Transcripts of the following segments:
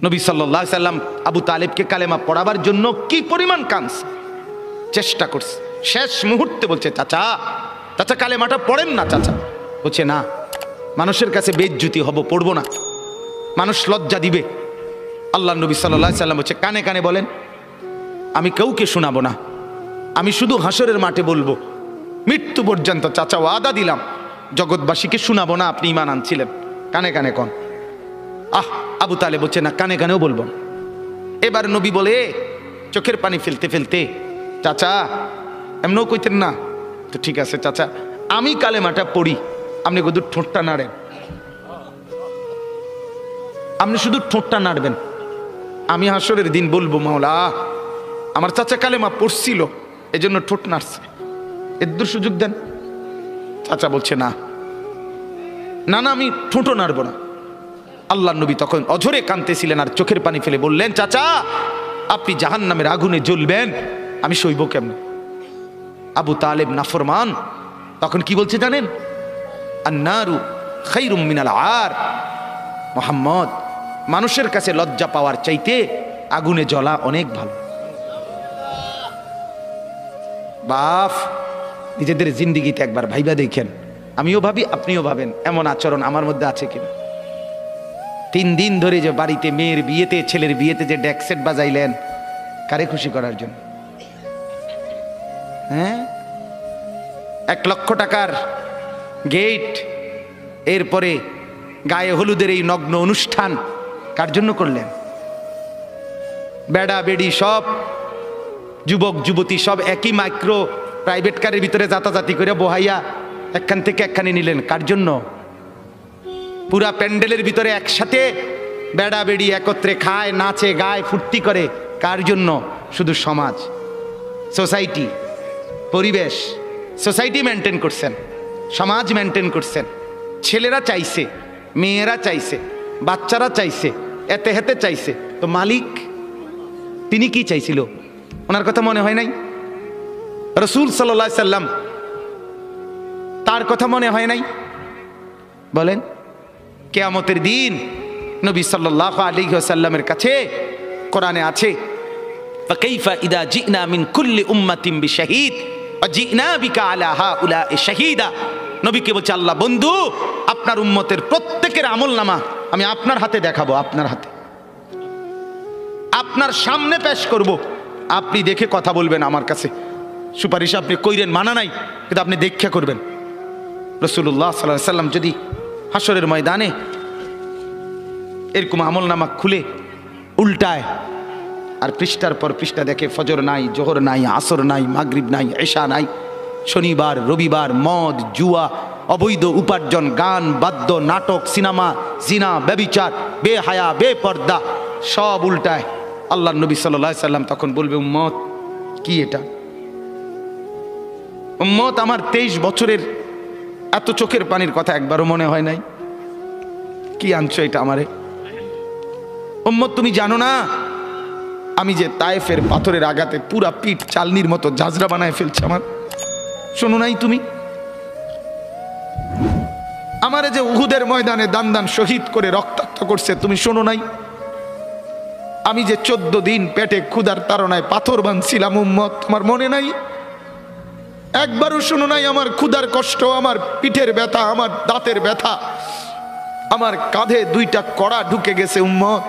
নবী সাল্লাল্লাহু আলাইহি সাল্লাম আবু তালেবকে কালেমা পড়াবার জন্য কি পরিমাণ কাঁদছে, চেষ্টা করছে। শেষ মুহূর্তে বলছে, চাচা চাচা কালেমাটা পড়েন না। চাচা বলছে, না, মানুষের কাছে বেইজ্জতি হব, পড়বো না, মানুষ লজ্জা দিবে। আল্লাহ নবী সাল্লাল্লাহু আলাইহি সাল্লাম বলছে, কানে কানে বলেন, আমি কাউকে শোনাবো না, আমি শুধু হাসরের মাঠে বলবো, মৃত্যু পর্যন্ত চাচা ওয়াদা দিলাম, জগৎবাসীকে শোনাবো না আপনি ঈমান আনছিলেন, কানে কানে কন। আবু তালেব বলছে, না, কানে কানেও বলবো না। এবার নবী বলে চোখের পানি ফেলতে ফেলতে, চাচা এমনও কইতেন না তো, ঠিক আছে চাচা, আমি কালেমাটা পড়ি, আপনি শুধু ঠোঁটটা নাড়েন, আপনি শুধু ঠোঁটটা নাড়বেন, আমি হাসরের দিন বলবো, মাওলা আমার চাচা কালেমা পড়ছিল এজন্য ঠোঁট নাড়ছে, এর সুযোগ দেন। চাচা বলছে, না না না, আমি ঠোঁটও নাড়বো না। আল্লাহ নবী তখন অঝরে কাঁদতেছিলেন আর চোখের পানি ফেলে বললেন, চাচা আপনি জাহান্নামের আগুনে জ্বলবেন, আমি সইব কেমন? আবু তালেব নাফরমান তখন কি বলছে জানেন? আন্নারু খায়রুম মিনাল আর। মুহাম্মদ, মানুষের কাছে লজ্জা পাওয়ার চাইতে আগুনে জ্বলা অনেক ভালো। বাপ, নিজেদের জিন্দিগিতে একবার ভাইবা দেখেন, আমিও ভাবি আপনিও ভাবেন, এমন আচরণ আমার মধ্যে আছে কিনা। 3 দিন ধরে যে বাড়িতে মেয়ের বিয়েতে, ছেলের বিয়েতে যে ডেক সেট বাজাইলেন, কারে খুশি করার জন্য? হ্যাঁ, 1 লক্ষ টাকার গেট, এরপরে গায়ে হলুদের এই নগ্ন অনুষ্ঠান কার জন্য করলেন? বেড়া বেড়ি সব, যুবক যুবতী সব একই মাইক্রো প্রাইভেট কারের ভিতরে যাতাযাতি করে বহাইয়া একখান থেকে একখানে নিলেন, কার জন্য? পুরা প্যান্ডেলের ভিতরে একসাথে বেড়া বেড়ি একত্রে খায়, নাচে, গায়, ফুর্তি করে, কার জন্য? শুধু সমাজ, সোসাইটি, পরিবেশ, সোসাইটি মেনটেন করছেন, সমাজ মেনটেন করছেন। ছেলেরা চাইছে, মেয়েরা চাইছে, বাচ্চারা চাইছে, এতে হেতে চাইছে, তো মালিক তিনি কি চাইছিল? ওনার কথা মনে হয় নাই? রাসূল সাল্লাল্লাহু আলাইহি সাল্লাম, তার কথা মনে হয় নাই? বলেন, কিয়ামতের দিন নবী সাল্লাল্লাহু আলাইহি ওয়াসাল্লামের কাছে কোরআনে আছে, ফাকাইফা ইদা জিনা মিন কুল্লি উম্মাতিন বিশাহিদ ওয়া জিনা বিকা আলা হাউলা'i শাহীদা। নবীকে বলছে আল্লাহ, বন্ধু আপনার উম্মতের প্রত্যেকের আমলনামা আমি আপনার হাতে দেখাবো, আপনার হাতে, আপনার সামনে পেশ করব, আপনি দেখে কথা বলবেন। আমার কাছে সুপারিশ আপনি কইরেন, মানা নাই, কিন্তু আপনি দেখে করবেন। রাসূলুল্লাহ সাল্লাল্লাহু আলাইহি ওয়াসাল্লাম যদি হাসরের ময়দানে এরকম আমলনামা খুলে উল্টায় আর পৃষ্ঠার পর পৃষ্ঠা দেখে, ফজর নাই, জোহর নাই, আসর নাই, মাগরিব নাই, এশা নাই, শনিবার রবিবার, মদ জুয়া, অবৈধ উপার্জন, গান বাদ্য, নাটক, সিনেমা, জিনা, ব্যভিচার, বেহায়া, বেপর্দা, সব উল্টায়। আল্লাহ নবী সাল্লাল্লাহু আলাইহি সাল্লাম তখন বলবে, উম্মত কি এটা? উম্মত, আমার 23 বছরের এত চোখের পানির কথা একবারও মনে হয় নাই? কি আনছো এটা আমারে? উম্মত, তুমি জানো না আমি যে তায়েফের পাথরের আঘাতে পুরা পিঠ চালনির মতো ঝাঁঝরা বানায় ফেলছে আমার? শোনো নাই তুমি? আমারে যে উহুদের ময়দানে দান দান শহীদ করে রক্তাক্ত করছে, তুমি শোনো নাই? আমি যে 14 দিন পেটে ক্ষুধার তাড়নায় পাথর বাঁধছিলাম, উম্মত তোমার মনে নাই? একবারও শোনো নাই আমার ক্ষুধার কষ্ট, আমার পিঠের ব্যথা, আমার দাঁতের ব্যথা, আমার কাঁধে 2টা কড়া ঢুকে গেছে? উম্মত,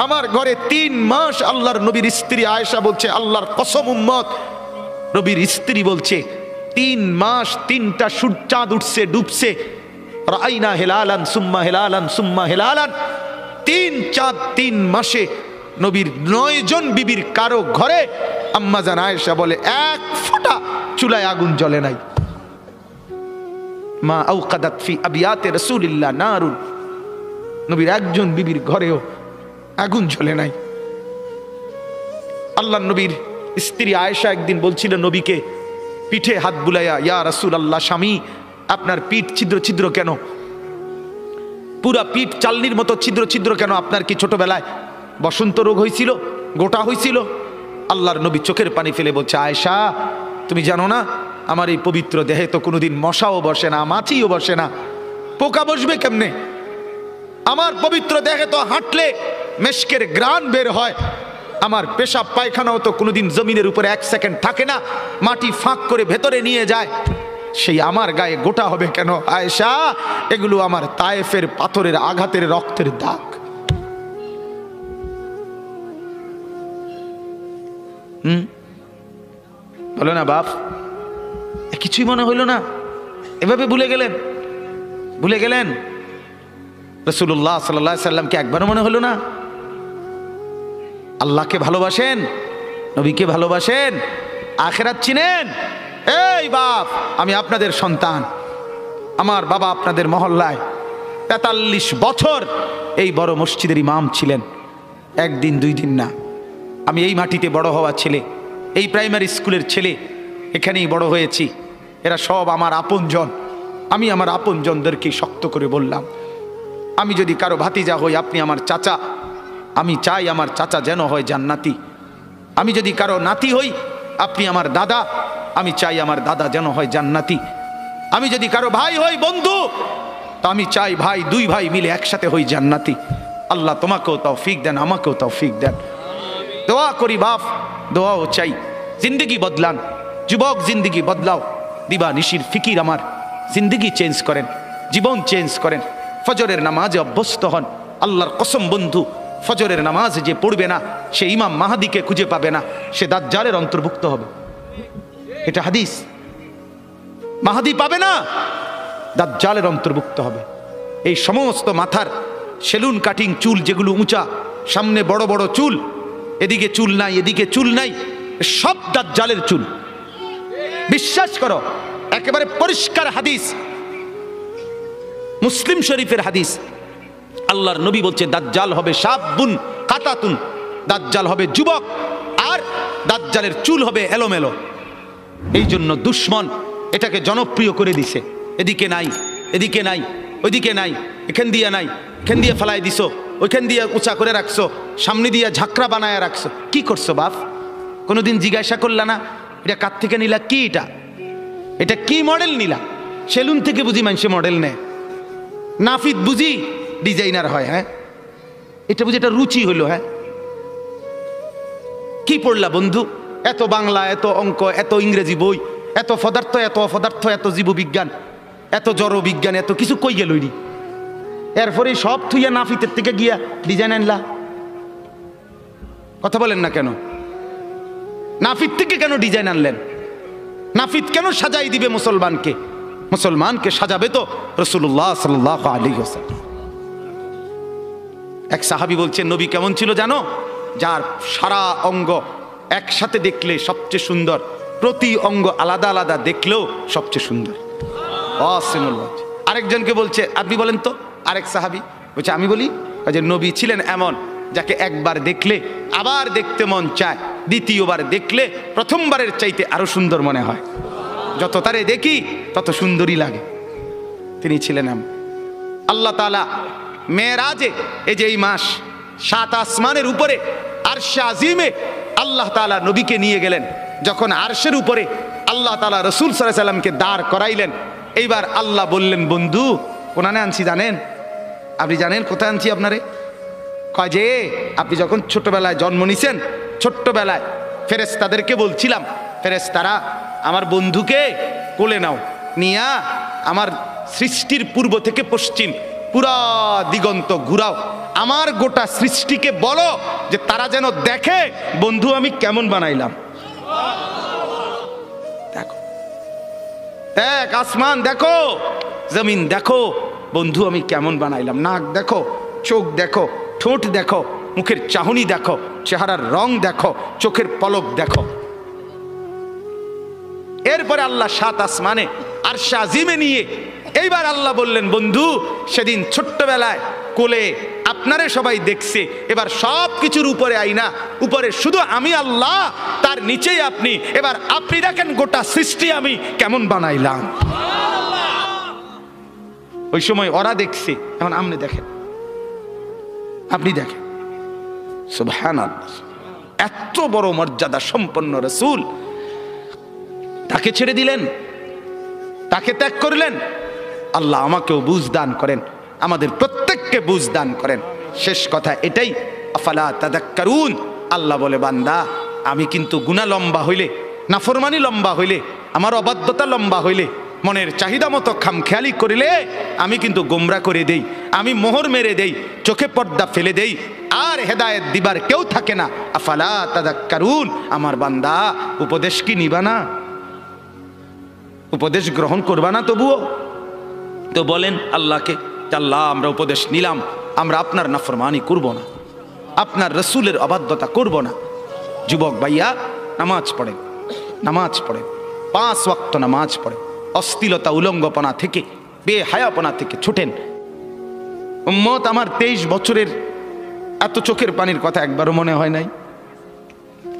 আমার ঘরে 3 মাস আল্লাহর নবীর স্ত্রী আয়েশা বলছে, আল্লাহর কসম উম্মত, নবীর স্ত্রী বলছে 3 মাস 3টা চাঁদ উঠছে ডুবছে, রাইনা হেলালান সুম্মা হেলালান সুম্মা হেলালান, 3 চাঁদ 3 মাসে নবীর 9 জন বিবির কারো ঘরে আম্মা জান আয়েশা বলে 1 ফোঁটা চুলায় আগুন জ্বলে নাই। মা আওকাদাত ফি আবিয়াতে রাসূলিল্লাহ নারুন, নবীর একজন বিবির ঘরেও আগুন জ্বলে নাই। আল্লাহ নবীর স্ত্রী আয়েশা একদিন বলছিল নবীকে, পিঠে হাত বুলাইয়া, ইয়া রাসূলুল্লাহ, স্বামী আপনার পিঠ ছিদ্র ছিদ্র কেন? পুরা পিঠ চালনির মতো ছিদ্র ছিদ্র কেন? আপনার কি ছোটবেলায় বসন্ত রোগ হয়েছিল, গোটা হয়েছিল? আল্লাহর নবী চোখের পানি ফেলে বলছে, আয়েশা তুমি জানো না আমার এই পবিত্র দেহে তো কোনোদিন মশাও বসে না, মাছিও বসে না, পোকা বসবে কেমনে? আমার পবিত্র দেহে তো হাঁটলে মেশকের গ্রান বের হয়। আমার পেশাব পায়খানাও তো কোনোদিন জমিনের উপরে 1 সেকেন্ড থাকে না, মাটি ফাঁক করে ভেতরে নিয়ে যায়। সেই আমার গায়ে গোটা হবে কেন আয়েশা? এগুলো আমার তায়েফের পাথরের আঘাতের রক্তের দাগ। বলো না বাপ, কিছুই মনে হইল না? এভাবে ভুলে গেলেন রাসূলুল্লাহ সাল্লাল্লাহু আলাইহি সাল্লামকে একবারও মনে হলো না? আল্লাহকে ভালোবাসেন, নবীকে ভালোবাসেন, আখিরাত চিনেন? এই বাপ, আমি আপনাদের সন্তান। আমার বাবা আপনাদের মহল্লায় ৪৩ বছর এই বড় মসজিদের ইমাম ছিলেন, 1 দিন 2 দিন না। আমি এই মাটিতে বড় হওয়া ছেলে, এই প্রাইমারি স্কুলের ছেলে, এখানেই বড় হয়েছি। এরা সব আমার আপনজন। আমি আমার আপনজনদেরকে শক্ত করে বললাম, আমি যদি কারো ভাতিজা হই, আপনি আমার চাচা। আমি চাই আমার চাচা যেন হয় জান্নাতি। আমি যদি কারো নাতি হই, আপনি আমার দাদা। আমি চাই আমার দাদা যেন হয় জান্নাতি। আমি যদি কারো ভাই হই, বন্ধু, তো আমি চাই ভাই, 2 ভাই মিলে একসাথে হই জান্নাতি। আল্লাহ তোমাকেও তৌফিক দেন, আমাকেও তৌফিক দেন। দোয়া করি বাপ, দোয়াও চাই। জিন্দগি বদলান যুবক, জিন্দগি বদলাও। দিবা নিশির ফিকির আমার, জিন্দগি চেঞ্জ করেন, জীবন চেঞ্জ করেন। ফজরের নামাজে অভ্যস্ত হন। আল্লাহর কসম বন্ধু, ফজরের নামাজ যে পড়বে না, সে ইমাম মাহাদিকে খুঁজে পাবে না, সে দাজ্জালের অন্তর্ভুক্ত হবে। এটা হাদিস। মাহাদি পাবে না, দাজ্জালের অন্তর্ভুক্ত হবে। এই সমস্ত মাথার সেলুন কাটিং চুল, যেগুলো উঁচা, সামনে বড় বড় চুল, এদিকে চুল নাই, এদিকে চুল নাই, সব দাজ্জালের চুল। বিশ্বাস করো, একেবারে পরিষ্কার হাদিস, মুসলিম শরীফের হাদিস। আল্লাহর নবী বলছে, দাজ্জাল হবে শাবুন কাতাতুন, দাজ্জাল হবে যুবক, আর দাজ্জালের চুল হবে এলোমেলো। এই জন্য দুশ্মন এটাকে জনপ্রিয় করে দিছে। এদিকে নাই, এদিকে নাই, ওইদিকে নাই, এখান দিয়ে নাই, এখান দিয়ে ফেলাই দিছো, ওইখান দিয়ে উঁচা করে রাখছো, সামনে দিয়ে ঝাঁকড়া বানায় রাখছো। কি করছো বাপ? কোনোদিন জিজ্ঞাসা করলা না এটা কার থেকে নিলা? কি এটা কি মডেল নিলা? সেলুন থেকে বুঝি মানুষে মডেল নেয়, নাফিদ বুঝি ডিজাইনার হয়। হ্যাঁ, এটা বুঝি এটা রুচি হলো। হ্যাঁ, কি পড়লা বন্ধু? এত বাংলা, এত অঙ্ক, এত ইংরেজি বই, এত পদার্থ, এত অপদার্থ, এত জীববিজ্ঞান, এত জড় বিজ্ঞান, এত কিছু কই গেল। এরপরে সব থুইয়া নাফিতের থেকে গিয়া ডিজাইন আনলা। কথা বলেন না কেন? নাফিত থেকে কেন ডিজাইন আনলেন? নাফিত কেন সাজাই দিবে মুসলমানকে? মুসলমানকে সাজাবে তো রাসূলুল্লাহ সাল্লাল্লাহু আলাইহি ওয়াসাল্লাম। এক সাহাবী বলছেন, নবী কেমন ছিল জানো? যার সারা অঙ্গ একসাথে দেখলে সবচেয়ে সুন্দর, প্রতি অঙ্গ আলাদা আলাদা দেখলেও সবচেয়ে সুন্দর। আরেকজনকে বলছে, আপনি বলেন তো। আরেক সাহাবী বলছে, আমি বলি যে নবী ছিলেন এমন যাকে একবার দেখলে আবার দেখতে মন চায়, দ্বিতীয়বার দেখলে প্রথমবারের চাইতে আরো সুন্দর মনে হয়। যত তারে দেখি তত সুন্দরই লাগে। তিনি ছিলেন এমন। আল্লাহ তাআলা মেরাজে, এই যে এই মাস, 7 আসমানের উপরে আরশে আজিমে আল্লাহ তাআলা নবীকে নিয়ে গেলেন। যখন আরশের উপরে আল্লাহ তাআলা রাসূল সাল্লাল্লাহু আলাইহি সাল্লামকে দাঁড় করাইলেন, এইবার আল্লাহ বললেন, বন্ধু কোনানে আনছি জানেন? আপনি জানেন কোথায় আনছি আপনারে? কয় যে আপনি যখন ছোটবেলায় জন্ম নিছেন, ছোট্টবেলায় ফেরেশতাদেরকে বলছিলাম, ফেরেশতারা আমার বন্ধুকে কোলে নাও, নিয়া আমার সৃষ্টির পূর্ব থেকে পশ্চিম পুরা দিগন্ত ঘুরাও, আমার গোটা সৃষ্টিকে বলো যে তারা যেন দেখে বন্ধু আমি কেমন বানাইলাম। দেখো, দেখ আসমান দেখো, জমিন দেখো, বন্ধু আমি কেমন বানাইলাম। নাক দেখো, চোখ দেখো, ঠোঁট দেখো, মুখের চাহনি দেখো, চেহারার রং দেখো, চোখের পলক দেখো। এরপরে আল্লাহ 7 আসমানে আরশে আজিমে নিয়ে এইবার আল্লাহ বললেন, বন্ধু সেদিন ছোট্টবেলায় কোলে আপনারে সবাই দেখছে, এবার সব কিছুর উপরে আইনা, উপরে শুধু আমি আল্লাহ, তার নিচেই আপনি। এবার আপনি দেখেন গোটা সৃষ্টি আমি কেমন বানাইলাম। ওই সময় ওরা দেখছে, এখন আপনি দেখেন, আপনি দেখেন। সুবহানাল্লাহ, এত বড় মর্যাদা সম্পন্ন রাসূল, তাকে ছেড়ে দিলেন, তাকে ত্যাগ করলেন। আল্লাহ আমাকেও বুঝ দান করেন, আমাদের প্রত্যেককে বুঝ দান করেন। শেষ কথা এটাই, আফালা তাদাক্কারুন। আল্লাহ বলে, বান্দা আমি কিন্তু গুনাহ লম্বা হইলে, নাফরমানি লম্বা হইলে, আমার অবাধ্যতা লম্বা হইলে, মনের চাহিদা মতো খামখেয়ালি করিলে আমি কিন্তু গোমরা করে দেই, আমি মোহর মেরে দেই, চোখে পর্দা ফেলে দেই, আর হেদায়েত দিবার কেউ থাকে না। আফালা তাদাক্কারুন। আমার বান্দা উপদেশ কি নিবা না? উপদেশ গ্রহণ করবা না তবুও? তো বলেন আল্লাহকে, আল্লাহ আমরা উপদেশ নিলাম, আমরা আপনার নাফরমানি করব না, আপনার রসুলের অবাধ্যতা করব না। যুবক ভাইয়া, নামাজ পড়েন, নামাজ পড়েন, 5 ওয়াক্ত নামাজ পড়েন, অশ্লীলতা উলঙ্গপনা থেকে, বেহায়াপনা থেকে ছুটেন। উম্মত, আমার 23 বছরের এত চোখের পানির কথা একবারও মনে হয় নাই?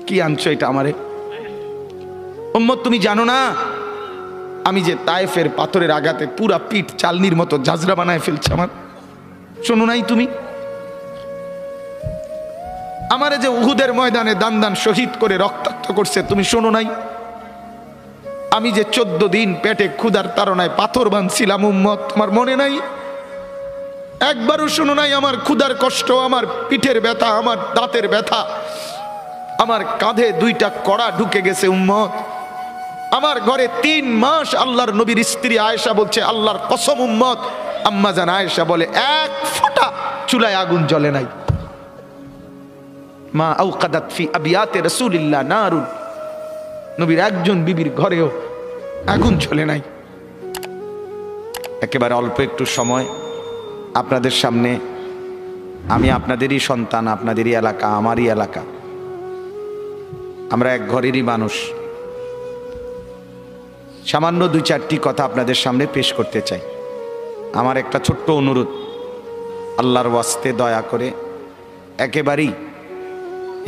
কি আনছো এটা আমারে? উম্মত, তুমি জানো না আমি যে তায়েফের পাথরের আঘাতে পুরা পিঠ চালনির মতো জাজরা বানায় ফেলছে আমার? শোনো নাই তুমি? আমারে যে উহুদের ময়দানে দান দান শহীদ করে রক্তাক্ত করছে, তুমি শোনো নাই? আমি যে 14 দিন পেটে ক্ষুধার তাড়নায় পাথর বাঁধছিলাম, উম্মত, তোমার মনে নাই? একবারও শোনো নাই আমার ক্ষুধার কষ্ট, আমার পিঠের ব্যথা, আমার দাঁতের ব্যথা, আমার কাঁধে 2টা কড়া ঢুকে গেছে? উম্মত, আমার ঘরে 3 মাস আল্লাহর নবীর স্ত্রী আয়েশা বলছে, আল্লাহর কসম উম্মত, আম্মা জান আয়েশা বলে, 1 ফোঁটা চুলায় আগুন জ্বলে নাই। মা আওকাদাত ফি আবিয়াতে রাসূলিল্লাহ নারুন। নবীর একজন বিবির ঘরেও আগুন জ্বলে নাই। একেবারে অল্প একটু সময় আপনাদের সামনে, আমি আপনাদেরই সন্তান, আপনাদেরই এলাকা, আমারই এলাকা, আমরা এক ঘরেরই মানুষ। সামান্য 2-4টি কথা আপনাদের সামনে পেশ করতে চাই। আমার একটা ছোট্ট অনুরোধ, আল্লাহর ওয়াস্তে দয়া করে একেবারেই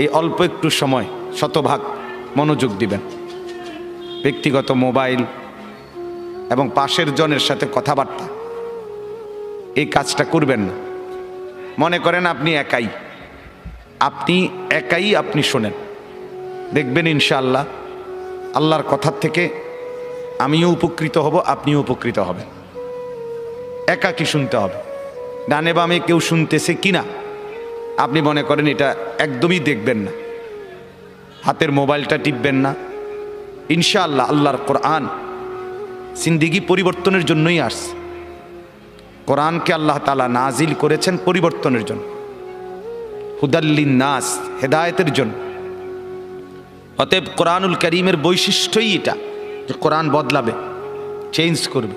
এই অল্প একটু সময় শতভাগ মনোযোগ দিবেন। ব্যক্তিগত মোবাইল এবং পাশের জনের সাথে কথাবার্তা, এই কাজটা করবেন না। মনে করেন আপনি একাই, আপনি শোনেন, দেখবেন ইনশাআল্লাহ আল্লাহর কথার থেকে আমিও উপকৃত হব, আপনিও উপকৃত হবেন। একাকি শুনতে হবে, ডানে বামে কেউ শুনতেছে কিনা আপনি মনে করেন এটা একদমই দেখবেন না, হাতের মোবাইলটা টিপবেন না। ইনশাআল্লাহ আল্লাহর কোরআন জিন্দেগি পরিবর্তনের জন্যই আসছে। কোরআনকে আল্লাহ তাআলা নাজিল করেছেন পরিবর্তনের জন্য, হুদাল্লিন নাস, হেদায়েতের জন্য। অতএব কোরআনুল কারীমের বৈশিষ্ট্যই এটা যে কোরআন বদলাবে, চেঞ্জ করবে,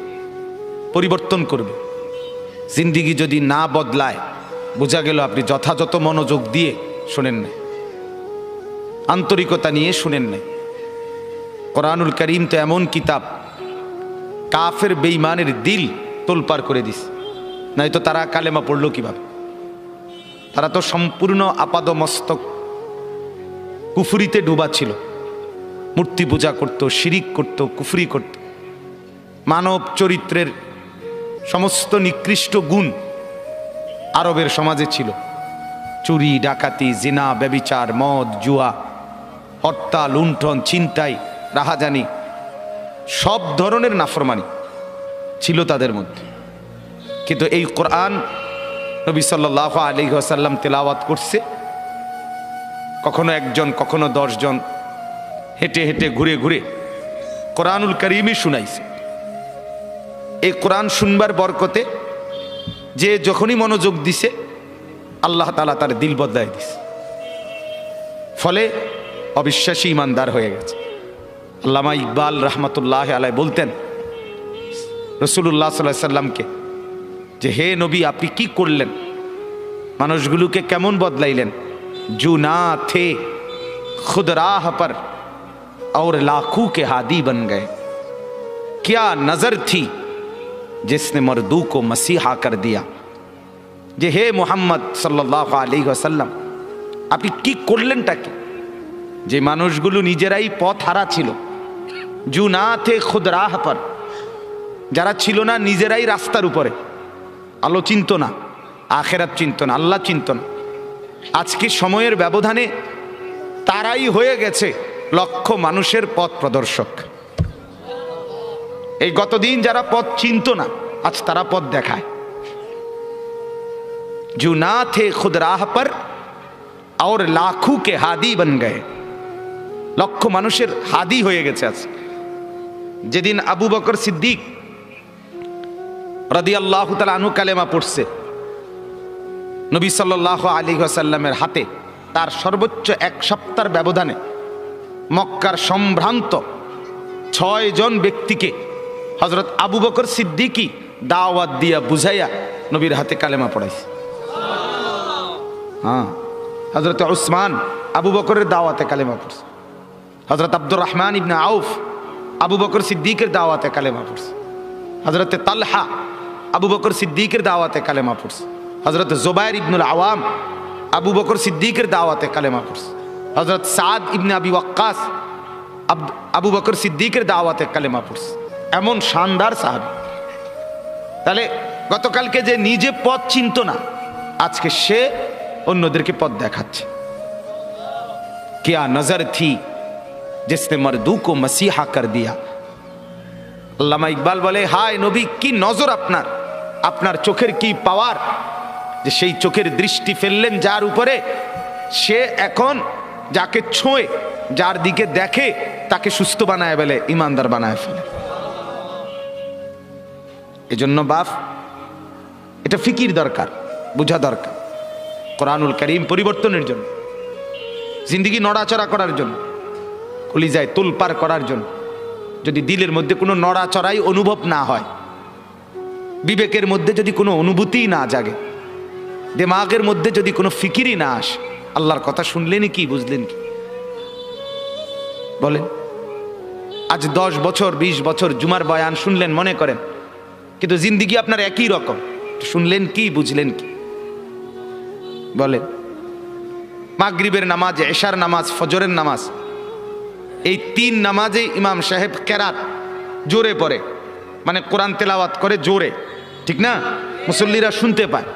পরিবর্তন করবে। জিন্দেগি যদি না বদলায়, বোঝা গেল আপনি যথাযথ মনোযোগ দিয়ে শুনেন নাই, আন্তরিকতা নিয়ে শুনেন নাই। কোরআনুল কারীম তো এমন কিতাব, কাফের বেঈমানের দিল তোলপাড় করে দিস, নয়তো তারা কালেমা পড়লো কিভাবে? তারা তো সম্পূর্ণ আপাদমস্তক কুফরিতে ডুবা ছিল, মূর্তি পূজা করত, শিরিক করত, কুফরি করত। মানব চরিত্রের সমস্ত নিকৃষ্ট গুণ আরবের সমাজে ছিল। চুরি, ডাকাতি, জিনা, ব্যভিচার, মদ, জুয়া, হত্যা, লুণ্ঠন, ছিনতাই, রাহাজানি, সব ধরনের নাফরমানি ছিল তাদের মধ্যে। কিন্তু এই কোরআন নবী সাল্লাল্লাহু আলাইহি ওয়াসাল্লাম তেলাওয়াত করছে, কখনো একজন, কখনো 10 জন, হেঁটে হেঁটে ঘুরে ঘুরে কোরআনুল কারীমই শুনাইছে। এই কোরআন শুনবার বরকতে যে যখনই মনোযোগ দিছে, আল্লাহ তাআলা তার দিল বদলায় দিছে, ফলে অবিশ্বাসী ইমানদার হয়ে গেছে। আল্লামা ইকবাল রহমতুল্লাহ আলাইহি বলতেন রাসূলুল্লাহ সাল্লাল্লাহু আলাইহি সাল্লামকে, যে হে নবী, আপনি কি করলেন? মানুষগুলোকে কেমন বদলাইলেন? জু না থে খুদ রাহ पर और लाखों के हादी बन गए, क्या नजर थी जिसने मर्दू को मसीहा कर दिया। যে হে মুহাম্মদ সাল্লাল্লাহু আলাইহি ওয়াসাল্লাম, আপনি কি করলেনটা কি? যে মানুষগুলো নিজেরাই পথ হারা ছিল, জু না থে খুদ রাহ पर, যারা ছিল না নিজেরাই রাস্তার উপরে, আলো চিনত না, আখেরাত চিনত না, আল্লাহ চিনত না, আজকে সময়ের ব্যবধানে তারাই হয়ে গেছে লক্ষ মানুষের পথ প্রদর্শক। এই গতদিন যারা পথ চিনত না, আজ তারা পথ দেখায়। जो ना थे खुद राह पर और लाखों के हादी बन गए, লক্ষ মানুষের হাদি হয়ে গেছে আজ। যেদিন আবু বকর সিদ্দিক রাদিয়াল্লাহু তাআলা আনহু কালেমা পড়ছে নবী সাল্লাল্লাহু আলাইহি ওয়াসাল্লামের হাতে, তার সর্বোচ্চ এক সপ্তাহের ব্যবধানে মক্কার সম্ভ্রান্ত 6 জন ব্যক্তিকে হযরত আবু বকর সিদ্দিকী দাওয়াত দিয়া বুঝাইয়া নবীর হাতে কালেমা পড়াইছে। হ্যাঁ, হযরত উসমান আবু বকরের দাওয়াতে কালেমা পড়ছে, হযরত আব্দুর রহমান ইবনে আউফ আবু বকর সিদ্দিকের দাওয়াতে কালেমা পড়ছে, হযরত তালহা আবু বকর সিদ্দিকের দাওয়াতে কালেমা পড়ছে, হযরত জুবাইর ইবনুল আওয়াম আবু বকর সিদ্দিকের দাওয়াতে কালেমা পড়ছে, হযরত সাদ ইবনে আবি ওয়াক্কাস আবু বকর সিদ্দিকের দাওয়াতে কালেমা পড়ছে। এমন শানদার সাহাবী। তাহলে গতকালকে যে নিজে পথ চিনত না, আজকে সে অন্যদেরকে পথ দেখাচ্ছে। क्या नजर थी जिसने मर्दू को मसीहा कर दिया। আল্লামা ইকবাল বলে, হায় নবী, কি নজর আপনার, আপনার চোখের কি পাওয়ার, যে সেই চোখের দৃষ্টি ফেললেন যার উপরে, সে এখন যাকে ছোঁয়ে, যার দিকে দেখে, তাকে সুস্থ বানায় ফেলে, ইমানদার বানায় ফেলে। এজন্য বাপ, এটা ফিকির দরকার, বোঝা দরকার। কোরআনুল কারীম পরিবর্তনের জন্য, জিন্দেগি নড়াচড়া করার জন্য, কলিজায় তোলপাড় করার জন্য। যদি দিলের মধ্যে কোনো নড়াচড়াই অনুভব না হয়, বিবেকের মধ্যে যদি কোনো অনুভূতি না জাগে, দিমাগের মধ্যে যদি কোনো ফিকিরই না আসে, আল্লাহর কথা শুনলেন কি, বুঝলেন কি? বলেন, আজ 10 বছর 20 বছর জুমার বয়ান শুনলেন মনে করেন, কিন্তু জিন্দেগি আপনার একই রকম, শুনলেন কি, বুঝলেন কি? বলেন, মাগরিবের নামাজ, এশার নামাজ, ফজরের নামাজ, এই 3 নামাজে ইমাম সাহেব কেরাত জোরে পড়ে, মানে কোরআন তেলাওয়াত করে জোরে, ঠিক না? মুসল্লিরা শুনতে পায়।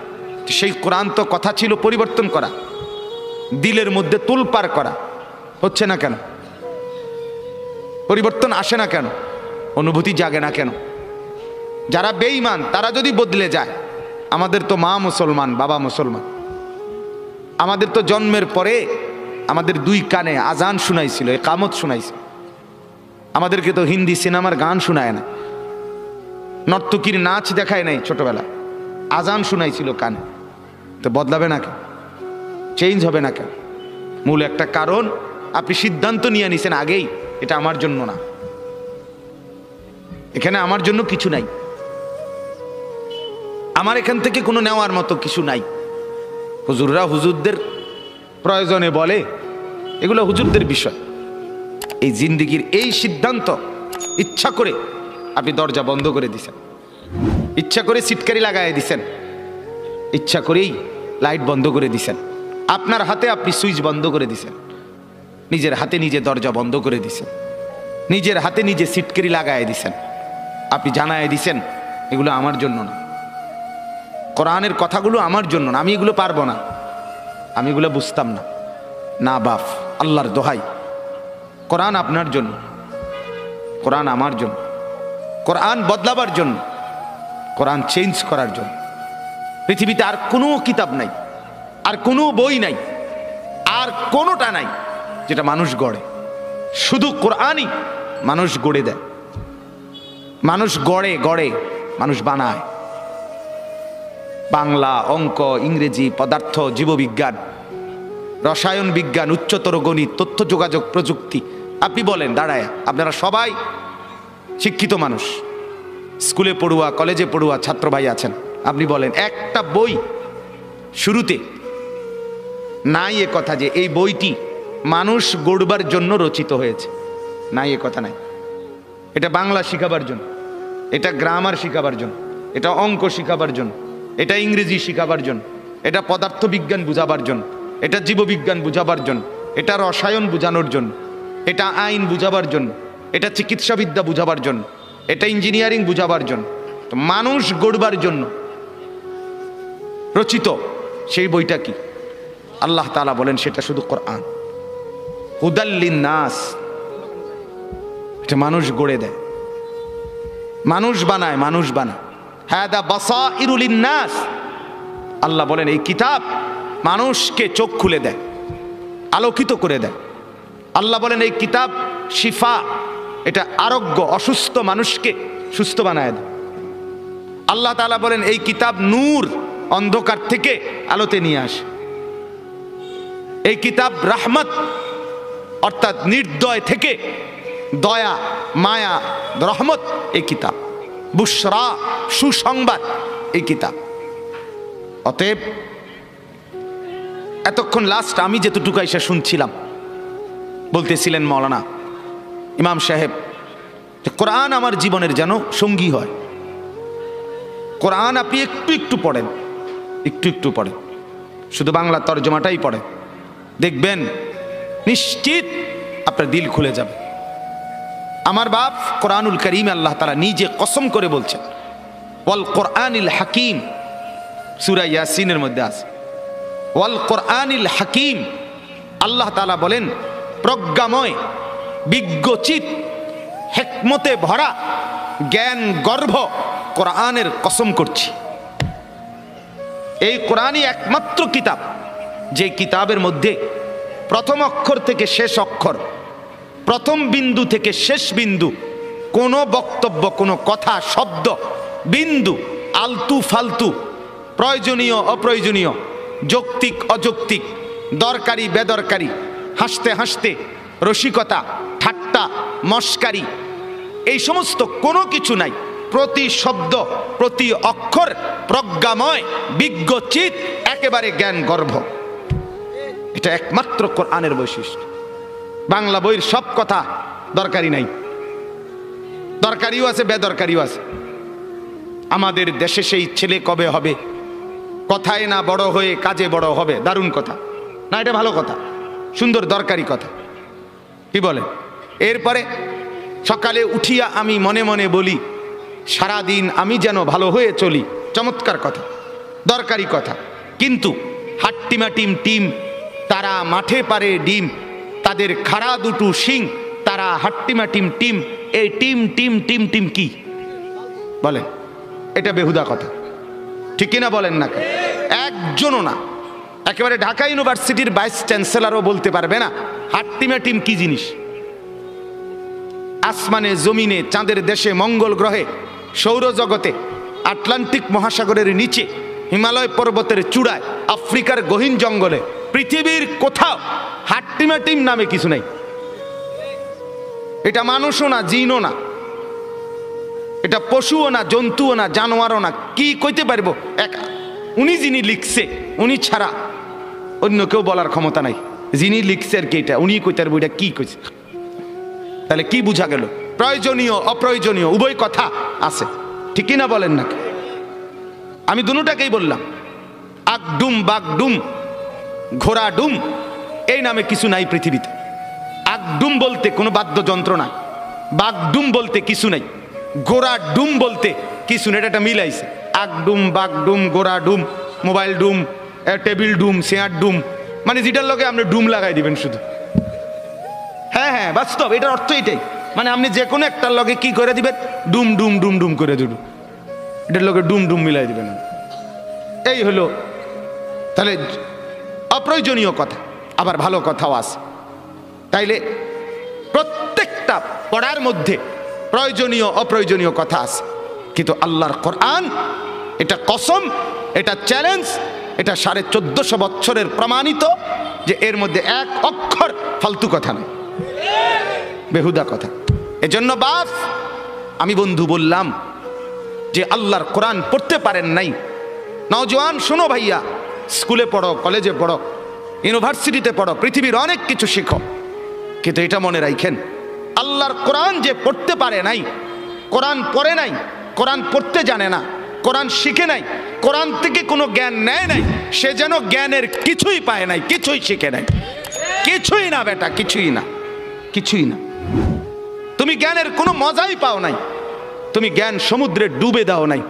সেই কোরআন তো কথা ছিল পরিবর্তন করা, দিলের মধ্যে তোলপাড় করা, হচ্ছে না কেন? পরিবর্তন আসে না কেন? অনুভূতি জাগে না কেন? যারা বেঈমান তারা যদি বদলে যায়, আমাদের তো মা মুসলমান, বাবা মুসলমান, আমাদের তো জন্মের পরে আমাদের 2 কানে আজান শুনাইছিল, ইকামত শুনাইছিল। আমাদেরকে তো হিন্দি সিনেমার গান শোনায় না, নর্তকীর নাচ দেখায় নাই ছোটবেলা, আজান শুনাইছিল কানে। তো বদলাবে না কেন? চেঞ্জ হবে না কেন? মূল একটা কারণ, আপনি সিদ্ধান্ত নিয়ে নিছেন আগেই, এটা আমার জন্য না, এখানে আমার জন্য কিছু নাই, আমার এখান থেকে কোনো নেওয়ার মতো কিছু নাই। হুজুররা হুজুরদের প্রয়োজনে বলে, এগুলো হুজুরদের বিষয়। এই জিন্দেগির এই সিদ্ধান্ত ইচ্ছা করে আপনি দরজা বন্ধ করে দিছেন, ইচ্ছা করে সিটকারি লাগাই দিছেন, ইচ্ছা করেই লাইট বন্ধ করে দিছেন, আপনার হাতে আপনি সুইচ বন্ধ করে দিছেন, নিজের হাতে নিজে দরজা বন্ধ করে দিছেন, নিজের হাতে নিজে সিটকারি লাগাই দিছেন। আপনি জানায় দিছেন এগুলো আমার জন্য না, কোরআনের কথাগুলো আমার জন্য না, আমি এগুলো পারবো না, আমি এগুলো বুঝতাম না। না বাপ, আল্লাহর দোহাই, কোরআন আপনার জন্য, কোরআন আমার জন্য, কোরআন বদলাবার জন্য, কোরআন চেঞ্জ করার জন্য। পৃথিবীতে আর কোনো কিতাব নাই, আর কোনো বই নাই, আর কোনোটা নাই যেটা মানুষ গড়ে। শুধু কোরআনই মানুষ গড়ে দেয়, মানুষ গড়ে, মানুষ বানায়। বাংলা, অঙ্ক, ইংরেজি, পদার্থ, জীববিজ্ঞান, রসায়ন বিজ্ঞান, উচ্চতর গণিত, তথ্য যোগাযোগ প্রযুক্তি, আপনি বলেন দাঁড়ায়, আপনারা সবাই শিক্ষিত মানুষ, স্কুলে পড়ুয়া, কলেজে পড়ুয়া ছাত্র ভাই আছেন, আপনি বলেন একটা বই শুরুতে নাই এ কথা যে এই বইটি মানুষ গড়বার জন্য রচিত হয়েছে, নাই এ কথা নাই। এটা বাংলা শিখাবার জন্য, এটা গ্রামার শিখাবার জন্য, এটা অঙ্ক শিখাবার জন্য, এটা ইংরেজি শিখাবার জন্য, এটা পদার্থবিজ্ঞান বুঝাবার জন্য, এটা জীববিজ্ঞান বুঝাবার জন্য, এটা রসায়ন বুঝানোর জন্য, এটা আইন বুঝাবার জন্য, এটা চিকিৎসাবিদ্যা বুঝাবার জন্য, এটা ইঞ্জিনিয়ারিং বুঝাবার জন্য। তো মানুষ গড়বার জন্য রচিত সেই বইটা কি? আল্লাহ তাআলা বলেন সেটা শুধু কোরআন, হুদাল লিন্নাস। এটা মানুষ গড়ে দেয়, মানুষ বানায়, মানুষ বানায়। হাদা বাসাইরু লিন্নাস, আল্লাহ বলেন এই কিতাব মানুষকে চোখ খুলে দেয়, আলোকিত করে দেয়। আল্লাহ বলেন এই কিতাব শিফা, এটা আরোগ্য, অসুস্থ মানুষকে সুস্থ বানায় দেয়। আল্লাহ তাআলা বলেন এই কিতাব নূর, অন্ধকার থেকে আলোতে নিয়ে আসে। এই কিতাব রাহমত, অর্থাৎ নির্দয় থেকে দয়া, মায়া, রহমত এই কিতাব। বুশরা, সুসংবাদ এই কিতাব। অতএব এতক্ষণ লাস্ট আমি যেতটুকু এসে শুনছিলাম, বলতেছিলেন মাওলানা ইমাম সাহেব, কোরআন আমার জীবনের যেন সঙ্গী হয়। কোরআন আপনি একটু একটু পড়েন, একটু একটু পড়েন, শুধু বাংলা তর্জমাটাই পড়েন, দেখবেন নিশ্চিত আপনার দিল খুলে যাবে। আমার বাপ কোরআনুল কারীম আল্লাহ তাআলা নিজে কসম করে বলছেন, ওয়াল কোরআনিল হাকিম, সূরা ইয়াসিনের মধ্যে আছে ওয়াল কোরআনিল হাকিম। আল্লাহ তাআলা বলেন প্রজ্ঞাময়, বিজ্ঞচিত, হিকমতে ভরা, জ্ঞান গর্ভ কোরআনের কসম করছি। এই কোরআনই একমাত্র কিতাব যে কিতাবের মধ্যে প্রথম অক্ষর থেকে শেষ অক্ষর, প্রথম বিন্দু থেকে শেষ বিন্দু, কোনো বক্তব্য, কোনো কথা, শব্দ, বিন্দু, আলতু ফালতু, প্রয়োজনীয় অপ্রয়োজনীয়, যৌক্তিক অযৌক্তিক, দরকারি বেদরকারি, হাসতে হাসতে, রসিকতা, ঠাট্টা, মস্কারি, এই সমস্ত কোনো কিছু নাই। প্রতি শব্দ, প্রতি অক্ষর প্রজ্ঞাময়, বিজ্ঞচিত, একেবারে জ্ঞান গর্ভ। এটা একমাত্র কোরআনের বৈশিষ্ট্য। বাংলা বইয়ের সব কথা দরকারি নাই, দরকারিও আছে, বেদরকারিও আছে। আমাদের দেশে সেই ছেলে কবে হবে, কথায় না বড় হয়ে কাজে বড় হবে, দারুণ কথা না? এটা ভালো কথা, সুন্দর দরকারি কথা, কি বলেন? এরপরে সকালে উঠিয়া আমি মনে মনে বলি, সারাদিন আমি যেন ভালো হয়ে চলি, চমৎকার কথা, দরকারি কথা। কিন্তু হাট্টিমাটিম টিম, তারা মাঠে পারে ডিম, তাদের খাড়া দুটো শিং, তারা হাট্টিমাটিম টিম, এই টিম টিম টিম টিম কি বলেন? এটা বেহুদা কথা, ঠিক কিনা বলেন না? একজনও না, একেবারে ঢাকা ইউনিভার্সিটির ভাইস চ্যান্সেলরও বলতে পারবে না হাট্টিমাটিম কি জিনিস। আসমানে, জমিনে, চাঁদের দেশে, মঙ্গল গ্রহে, সৌরজগতে, আটলান্টিক মহাসাগরের নিচে, হিমালয় পর্বতের চূড়ায়, আফ্রিকার গহীন জঙ্গলে, পৃথিবীর কোথাও হাট্টিমাটিম নামে কিছু নাই। এটা মানুষও না, জিনও না, এটা পশুও না, জন্তুও না, জানোয়ারও না। কি কইতে পারবো? উনি যিনি লিখছে, উনি ছাড়া অন্য কেউ বলার ক্ষমতা নাই। যিনি লিখছে আর কি, এটা উনি কইতে পারবো এটা কি কইছে। তাহলে কি বুঝা গেল? প্রয়োজনীয় অপ্রয়োজনীয় উভয় কথা আছে, ঠিক কিনা বলেন না? আমি দুটাকেই বললাম। আকডুম, বাগডুম, ঘোড়া ডুম, এই নামে কিছু নাই পৃথিবীতে। আকডুম বলতে কোনো বাদ্যযন্ত্র না, বাগডুম বলতে কিছু নাই, গোড়া ডুম বলতে কিছু নেই। এটা মিলাইছে, আকডুম, বাগডুম, গোড়া ডুম, মোবাইল ডুম, টেবিল ডুম, চেয়ার ডুম, মানে যেটার লগে আপনি ডুম লাগাই দিবেন শুধু। হ্যাঁ হ্যাঁ, বাস্তব, এটার অর্থ এটাই। মানে আপনি যে কোনো একটার লগে কি করে দিবেন? ডুম ডুম ডুম ডুম করে দিবেন, এটার লগে ডুম ডুম মিলাই দিবেন। এই হলো। তাহলে অপ্রয়োজনীয় কথা, আবার ভালো কথাও আছে। তাইলে প্রত্যেকটা পড়ার মধ্যে প্রয়োজনীয় অপ্রয়োজনীয় কথা আছে, কিন্তু আল্লাহর কোরআন এটা কসম, এটা চ্যালেঞ্জ, এটা 1450 বছরের প্রমাণিত যে এর মধ্যে এক অক্ষর ফালতু কথা নেই, বেহুদা কথা। এজন্য বাপ, আমি বন্ধু বললাম যে আল্লাহর কোরআন পড়তে পারেন নাই, নওজোয়ান শোনো ভাইয়া, স্কুলে পড়ো, কলেজে পড়ো, ইউনিভার্সিটিতে পড়ো, পৃথিবীর অনেক কিছু শিখো, কিন্তু এটা মনে রাখেন, আল্লাহর কোরআন যে পড়তে পারে নাই, কোরআন পড়ে নাই, কোরআন পড়তে জানে না, কোরআন শিখে নাই, কোরআন থেকে কোনো জ্ঞান নেয় নাই, সে যেন জ্ঞানের কিছুই পায় নাই, কিছুই শিখে নাই, কিছুই না বেটা, কিছুই না, কিছুই না। তুমি জ্ঞানের কোনো মজাই পাও নাই, তুমি জ্ঞান সমুদ্রে ডুবে দাও নাই,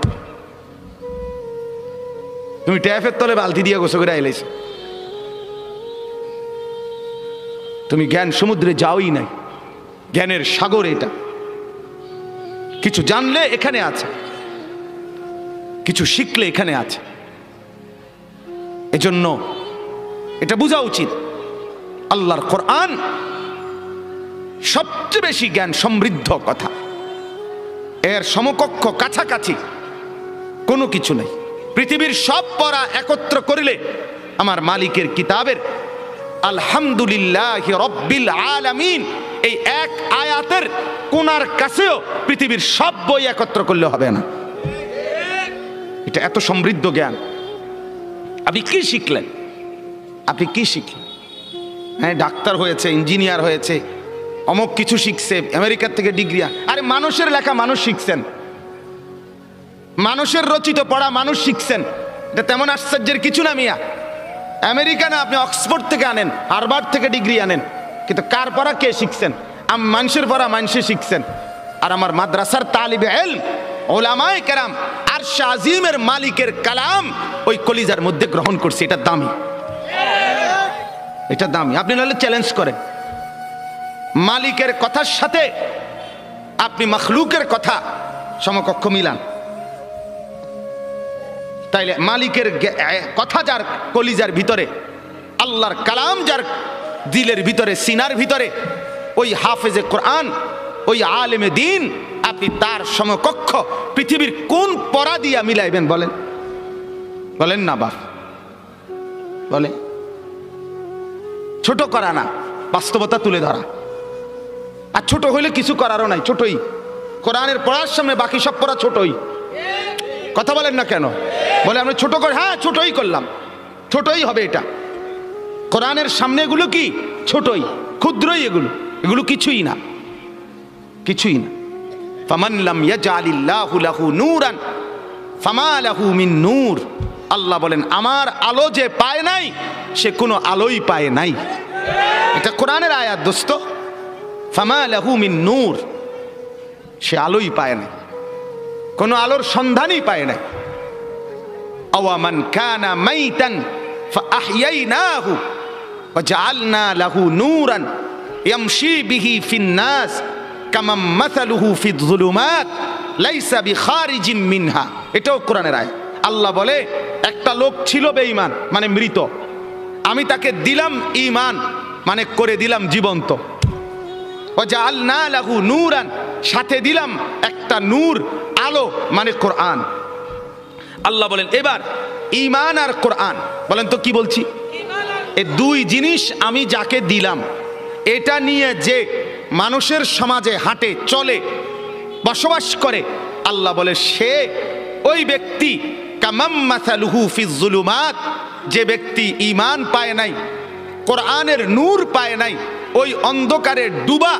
তুমি ট্যাপের তলে বালতি দিয়ে গোসল করে আইলাইছো, তুমি জ্ঞান সমুদ্রে যাওই নাই। জ্ঞানের সাগর এটা, কিছু জানলে এখানে আছে, কিছু শিখলে এখানে আছে। এজন্য এটা বোঝা উচিত আল্লাহর কোরআন সবচেয়ে বেশি জ্ঞান সমৃদ্ধ কথা, এর সমকক্ষ কাছাকাছি কোনো কিছু নেই। পৃথিবীর সব পড়া একত্র করিলে আমার মালিকের কিতাবের আলহামদুলিল্লাহি রাব্বিল আলামিন এই এক আয়াতের কোনার কাছেও পৃথিবীর সব বই একত্র করলে হবে না। এটা এত সমৃদ্ধ জ্ঞান। আপনি কি শিখলেন? আপনি কি শিখলেন? হ্যাঁ, ডাক্তার হয়েছে, ইঞ্জিনিয়ার হয়েছে, অমুক কিছু শিখছে, আমেরিকার থেকে ডিগ্রি। আরে মানুষের লেখা মানুষ শিখছেন, মানুষের রচিত পড়া মানুষ শিখছেন, এটা তেমন আশ্চর্যের কিছু না মিয়া। আমেরিকা না, আপনি অক্সফোর্ড থেকে আনেন, হার্ভার্ড থেকে ডিগ্রি আনেন, কিন্তু কার পড়া কে শিখছেন? মানুষের পড়া মানুষে শিখছেন। আর আমার মাদ্রাসার তালিবে ইলম ওলামায়ে কেরাম আরশ আজিমের মালিকের কালাম ওই কলিজার মধ্যে গ্রহণ করছে। এটা দামি, এটা দামি। আপনি নাহলে চ্যালেঞ্জ করেন, মালিকের কথার সাথে আপনি মখলুকের কথা সমকক্ষ মিলান, তাইলে মালিকের কথা যার কলিজার ভিতরে, আল্লাহর কালাম যার দিলের ভিতরে, সিনার ভিতরে, ওই হাফেজে কোরআন, ওই আলেমে দ্বীন, আপনি তার সমকক্ষ পৃথিবীর কোন পড়া দিয়া মিলাইবেন বলেন? বলেন না বাপ, বলে। ছোট করা না, বাস্তবতা তুলে ধরা। আর ছোট হইলে কিছু করারও নাই, ছোটই। কোরআনের পড়ার সামনে বাকি সব পড়া ছোটই। কথা বলেন না কেন? বলে আমরা ছোট করে, হ্যাঁ ছোটই করলাম, ছোটই হবে এটা। কোরআনের সামনে এগুলো কি? ছোটই, ক্ষুদ্রই। এগুলো এগুলো কিছুই না, কিছুই না। ফামান লাম ইয়াজআলিল্লাহু লাহু নূরান ফামা লাহু মিন নূর। আল্লাহ বলেন, আমার আলো যে পায় নাই সে কোনো আলোই পায় নাই। এটা কোরআনের আয়াত দোস্ত। ফামা লাহু মিন নূর, সে আলোই পায় নাই, কোনো আলোর সন্ধানই পায় নাই। আওয়ামান কানা মাইতান ফাআহইয়াইনাহু ওয়াজআলনা লাহু নূরান ইয়ামশি বিহি ফিন নাস কামা মাসালুহু ফিয যুলুমাত লাইসা বিখারিজিম মিনহা। এটাও কোরআনের আয়াত। আল্লাহ বলে, একটা লোক ছিল বেঈমান, মানে মৃত, আমি তাকে দিলাম ঈমান, মানে করে দিলাম জীবন্ত। ওয়াজআলনা লাহু নূরান, সাথে দিলাম একটা নূর, আলো, মানে কোরআন। আল্লাহ বলেন, এবার ঈমান আর কোরআন, বলেন তো কি বলছি? এই দুই জিনিস আমি যাকে দিলাম, এটা নিয়ে যে মানুষের সমাজে হাঁটে, চলে, বসবাস করে, আল্লাহ বলে সে ওই ব্যক্তি কামাম মাসালুহু ফিয যুলুমাত, যে ব্যক্তি ঈমান পায় নাই, কোরআনের নূর পায় নাই, ওই অন্ধকারে ডুবা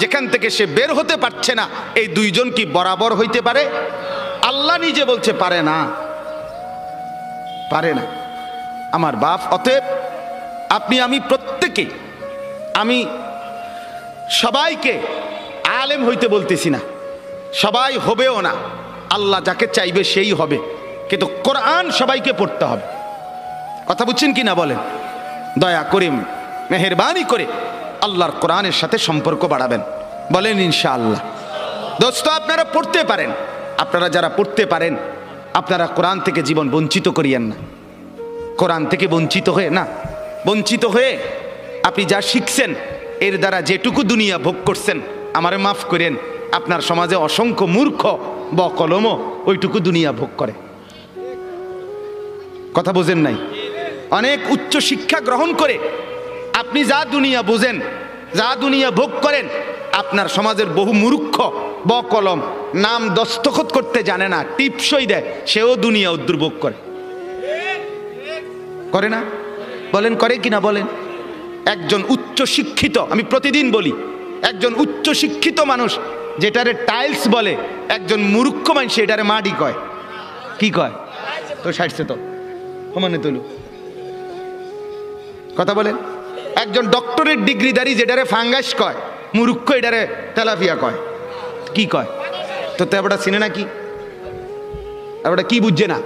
যেখান থেকে সে বের হতে পারছে না, এই দুইজন কি বরাবর হইতে পারে? আল্লাহ নিজে বলছে পারে না, পারে না। আমার বাপ, অতএব আপনি আমি প্রত্যেকে, আমি সবাইকে আলেম হইতে বলতেছি না, সবাই হবেও না, আল্লাহ যাকে চাইবে সেই হবে, কিন্তু কোরআন সবাইকে পড়তে হবে। কথা বুঝছেন কি না বলেন? দয়া করে, মেহেরবানি করে আল্লাহর কোরআনের সাথে সম্পর্ক বাড়াবেন, বলেন ইনশাআল্লাহ। দোস্ত, আপনারা পড়তে পারেন, আপনারা যারা পড়তে পারেন, আপনারা কোরআন থেকে জীবন বঞ্চিত করিয়েন না। কোরআন থেকে বঞ্চিত হয়ে না, বঞ্চিত হয়ে আপনি যা শিখছেন, এর দ্বারা যেটুকু দুনিয়া ভোগ করছেন, আমারে মাফ করেন, আপনার সমাজে অসংখ্য মূর্খ বকলমও ওইটুকু দুনিয়া ভোগ করে। কথা বোঝেন নাই? অনেক উচ্চ শিক্ষা গ্রহণ করে আপনি যা দুনিয়া বোঝেন, যা দুনিয়া ভোগ করেন, আপনার সমাজের বহু মূর্খ বকলম নাম দস্তখত করতে জানে না, টিপসই দেয়, সেও দুনিয়া উদ্দুর্ভোগ করে। করে না? বলেন করে কিনা বলেন? একজন উচ্চ শিক্ষিত, আমি প্রতিদিন বলি, একজন উচ্চ শিক্ষিত মানুষ যেটারে টাইলস বলে, একজন মূর্খ মানুষ এটারে মাটি কয়। কি কয়? তো সাইডছে তো সমানে তুলু। কথা বলেন। একজন ডক্টরেট ডিগ্রিধারী যেটারে ফাঙ্গাস কয়, মূর্খ এটারে তেলাপিয়া কয়। কি কয়? তো ওটা চিনে না কি? ওটা কি বুঝছে না?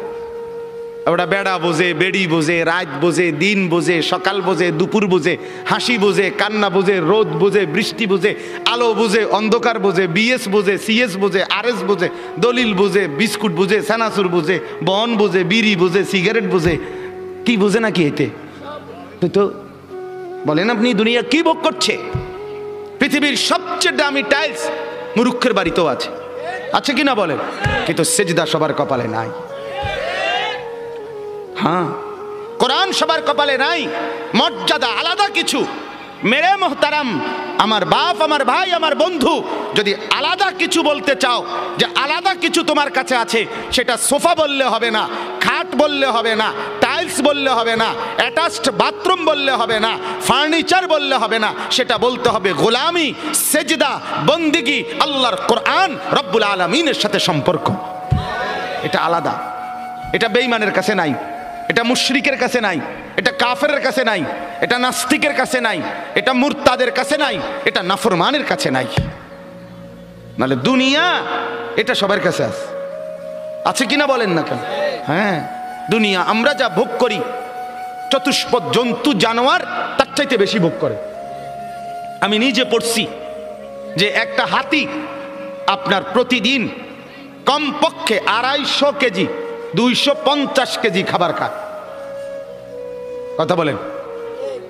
ওটা বেড়া বোঝে, বেড়ি বোঝে, রাত বোঝে, দিন বোঝে, সকাল বোঝে, দুপুর বোঝে, হাসি বোঝে, কান্না বোঝে, রোদ বোঝে, বৃষ্টি বোঝে, আলো বোঝে, অন্ধকার বোঝে, বিএস বোঝে, সিএস বোঝে, আরএস বোঝে, দলিল বোঝে, বিস্কুট বোঝে, সানাসুর বোঝে, বন বোঝে, বিড়ি বোঝে, সিগারেট বোঝে। কি বোঝে নাকি এতে? তো বলেন আপনি দুনিয়া কি ভোগ করছে? পৃথিবীর সবচেয়ে দামি টাইলস মুরুক্ষের বাড়িতেও আছে, আছে কিনা বলেন? কিন্তু সেজদা সবার কপালে নাই। হ্যাঁ, কোরআন সবার কপালে নাই। মর্যাদা আলাদা কিছু। মেরে মোহতারাম, আমার বাপ, আমার ভাই, আমার বন্ধু, যদি আলাদা কিছু বলতে চাও, যে আলাদা কিছু তোমার কাছে আছে, সেটা সোফা বললে হবে না, খাট বললে হবে না, টাইলস বললে হবে না, অ্যাটাচড বাথরুম বললে হবে না, ফার্নিচার বললে হবে না, সেটা বলতে হবে গোলামি, সেজদা, বন্দিগি, আল্লাহর কোরআন, রব্বুল আলামিনের সাথে সম্পর্ক। এটা আলাদা। এটা বেঈমানের কাছে নাই, এটা মুশরিকের কাছে নাই, এটা কাফেরের কাছে নাই, এটা নাস্তিকের কাছে নাই, এটা মুরতাদের কাছে নাই, এটা নাফরমানের কাছে নাই। নাহলে দুনিয়া এটা সবার কাছে আছে, আছে কিনা বলেন না কেন? হ্যাঁ, দুনিয়া আমরা যা ভোগ করি, চতুষ্পদ জন্তু জানোয়ার তার চাইতে বেশি ভোগ করে। আমি নিজে পড়ছি যে একটা হাতি আপনার প্রতিদিন কমপক্ষে 250 কেজি 250 কেজি খাবার খায়। কথা বলেন।